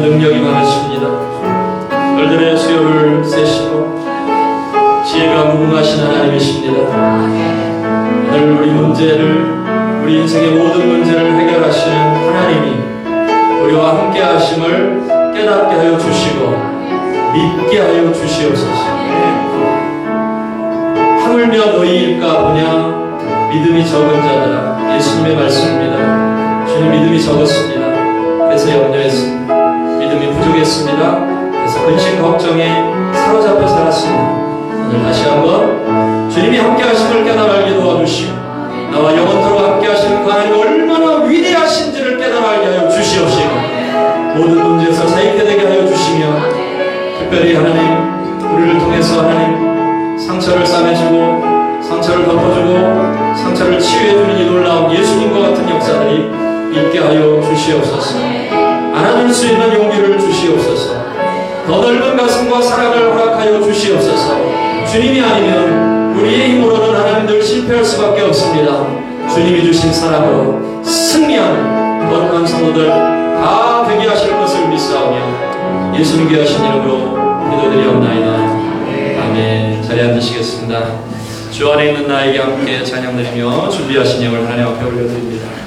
능력이 많으십니다. 별들의 수요를 세시고 지혜가 무궁하신 하나님이십니다. 오늘 우리 문제를, 우리 인생의 모든 문제를 해결하시는 하나님이 우리와 함께 하심을 깨닫게 하여 주시고 믿게 하여 주시옵소서. 하물며 너희일까 보냐 믿음이 적은 자들아. 예수님의 말씀입니다. 주님 믿음이 적었습니다. 그래서 염려했습니다. 믿음이 부족했습니다. 그래서 근심 걱정에 사로잡혀 살았습니다. 오늘 다시 한번 주님이 함께 하심을 깨달아 알게 도와주시고 나와 영원토록 함께 하시는 그 하나님이 얼마나 위대하신지를 깨달아 알게 하여 주시옵시고 모든 문제에서 자유케 되게 하여 주시며 특별히 하나님 우리를 통해서 하나님 상처를 싸매주고 상처를 덮어주고 상처를 치유해주는 이 놀라운 예수님과 같은 역사들이 있게 하여 주시옵소서. 안아줄 수 있는 용기를 주시옵소서. 더 넓은 가슴과 사랑을 허락하여 주시옵소서. 주님이 아니면 우리의 힘으로는 하나님들 실패할 수밖에 없습니다. 주님이 주신 사랑으로 승리하는 거룩한 성도들 다 되게 하실 것을 믿사오며 예수님께 하신 이름으로 기도드리옵나이다. 아멘. 자리에 앉으시겠습니다. 주 안에 있는 나에게 함께 찬양드리며 준비하신 예물 하나님 앞에 올려드립니다.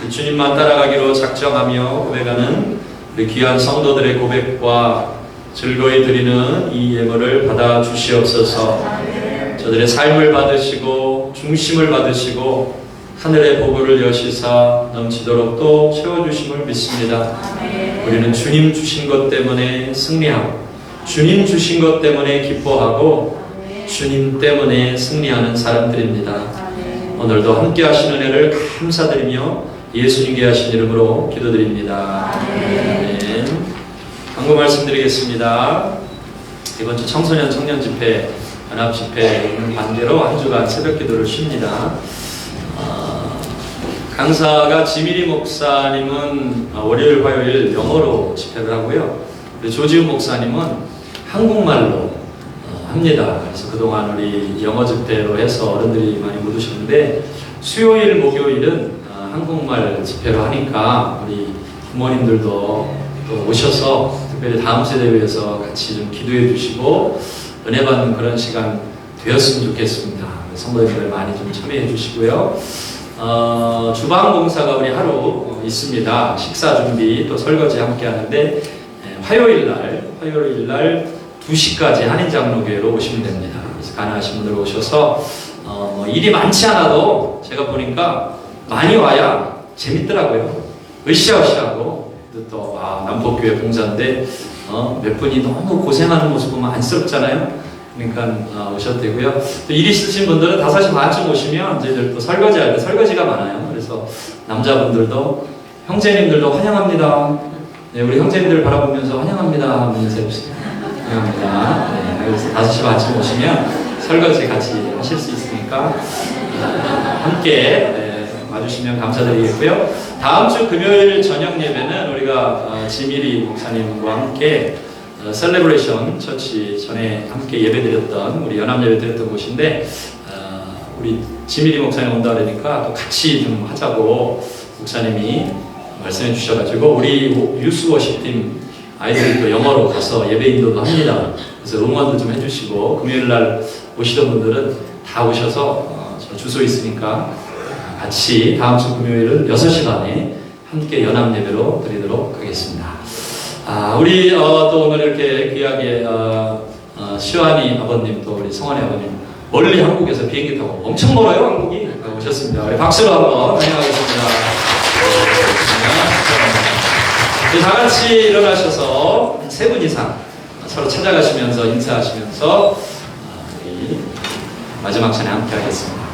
주님만 따라가기로 작정하며 고백하는 우리 귀한 성도들의 고백과 즐거이 드리는 이 예물을 받아 주시옵소서. 저들의 삶을 받으시고 중심을 받으시고 하늘의 보고를 여시사 넘치도록 또 채워주심을 믿습니다. 우리는 주님 주신 것 때문에 승리하고 주님 주신 것 때문에 기뻐하고 주님 때문에 승리하는 사람들입니다. 오늘도 함께 하신 은혜를 감사드리며 예수님께 하신 이름으로 기도드립니다. 아멘. 광고 말씀드리겠습니다. 이번 주 청소년 청년 집회, 연합 집회 관계로 한 주간 새벽 기도를 쉽니다. 강사가 지미리 목사님은 월요일, 화요일 영어로 집회를 하고요. 조지훈 목사님은 한국말로 합니다. 그래서 그동안 우리 영어 집회로 해서 어른들이 많이 못 오셨는데 수요일, 목요일은 한국말 집회로 하니까 우리 부모님들도 또 오셔서 특별히 다음 세대를 위해서 같이 좀 기도해 주시고 은혜 받는 그런 시간 되었으면 좋겠습니다. 성도님들 많이 좀 참여해 주시고요. 주방 봉사가 우리 하루 있습니다. 식사 준비 또 설거지 함께 하는데 화요일 날 2시까지 한인장로교회로 오시면 됩니다. 그래서 가능하신 분들 오셔서 일이 많지 않아도 제가 보니까 많이 와야 재밌더라고요. 으쌰으쌰하고 또 남북교회 봉사인데 몇 분이 너무 고생하는 모습 보면 안쓰럽잖아요. 그러니까 오셔도 되고요. 또 일 있으신 분들은 5시 반쯤 오시면 저희들 또 설거지할 때 설거지가 많아요. 그래서 남자분들도 형제님들도 환영합니다. 네, 우리 형제님들 바라보면서 환영합니다 하면서 해주세요. 환영합니다. 네, 그래서 5시 반쯤 오시면 설거지 같이 하실 수 있으니까 함께 와주시면 감사드리겠고요. 다음 주 금요일 저녁 예배는 우리가 지미리 목사님과 함께 셀레브레이션 처치 전에 함께 예배드렸던 우리 연합 예배드렸던 곳인데 우리 지미리 목사님 온다 그러니까 또 같이 좀 하자고 목사님이 말씀해 주셔가지고 우리 유스 워십팀 아이들이 또 영어로 가서 예배 인도도 합니다. 그래서 응원도 좀 해주시고 금요일 날 오시던 분들은 다 오셔서 저 주소 있으니까 같이 다음 주 금요일은 6시 반에 함께 연합 예배로 드리도록 하겠습니다. 우리 또 오늘 이렇게 귀하게 시완이 아버님 또 우리 성환이 아버님 멀리 한국에서 비행기 타고 엄청 멀어요 한국이 오셨습니다. 우리 박수로 한번 환영하겠습니다. 다 같이 일어나셔서 3분 이상 서로 찾아가시면서 인사하시면서 우리 마지막 찬양 함께 하겠습니다.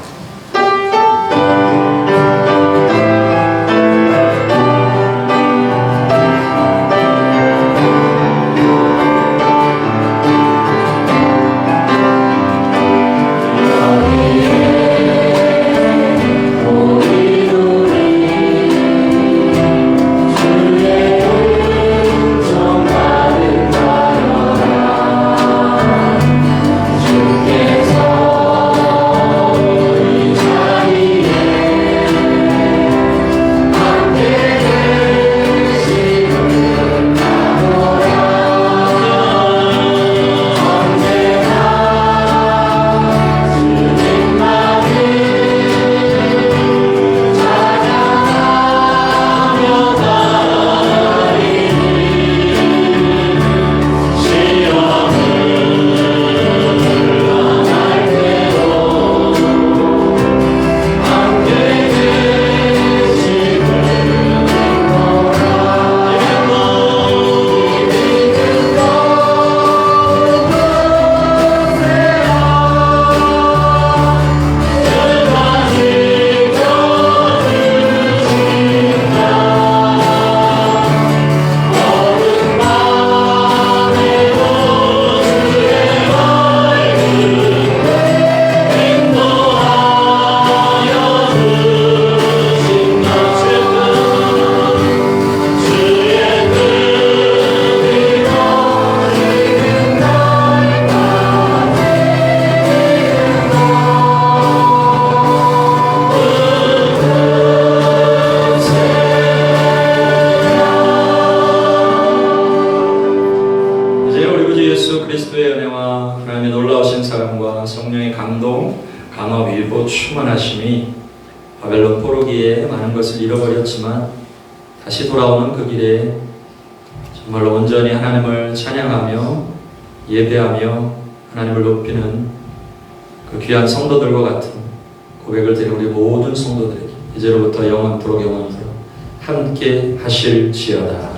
충만하심이 바벨론 포로기에 많은 것을 잃어버렸지만 다시 돌아오는 그 길에 정말로 온전히 하나님을 찬양하며 예배하며 하나님을 높이는 그 귀한 성도들과 같은 고백을 드린 우리 모든 성도들에게 이제로부터 영원토록 함께 하실지어다.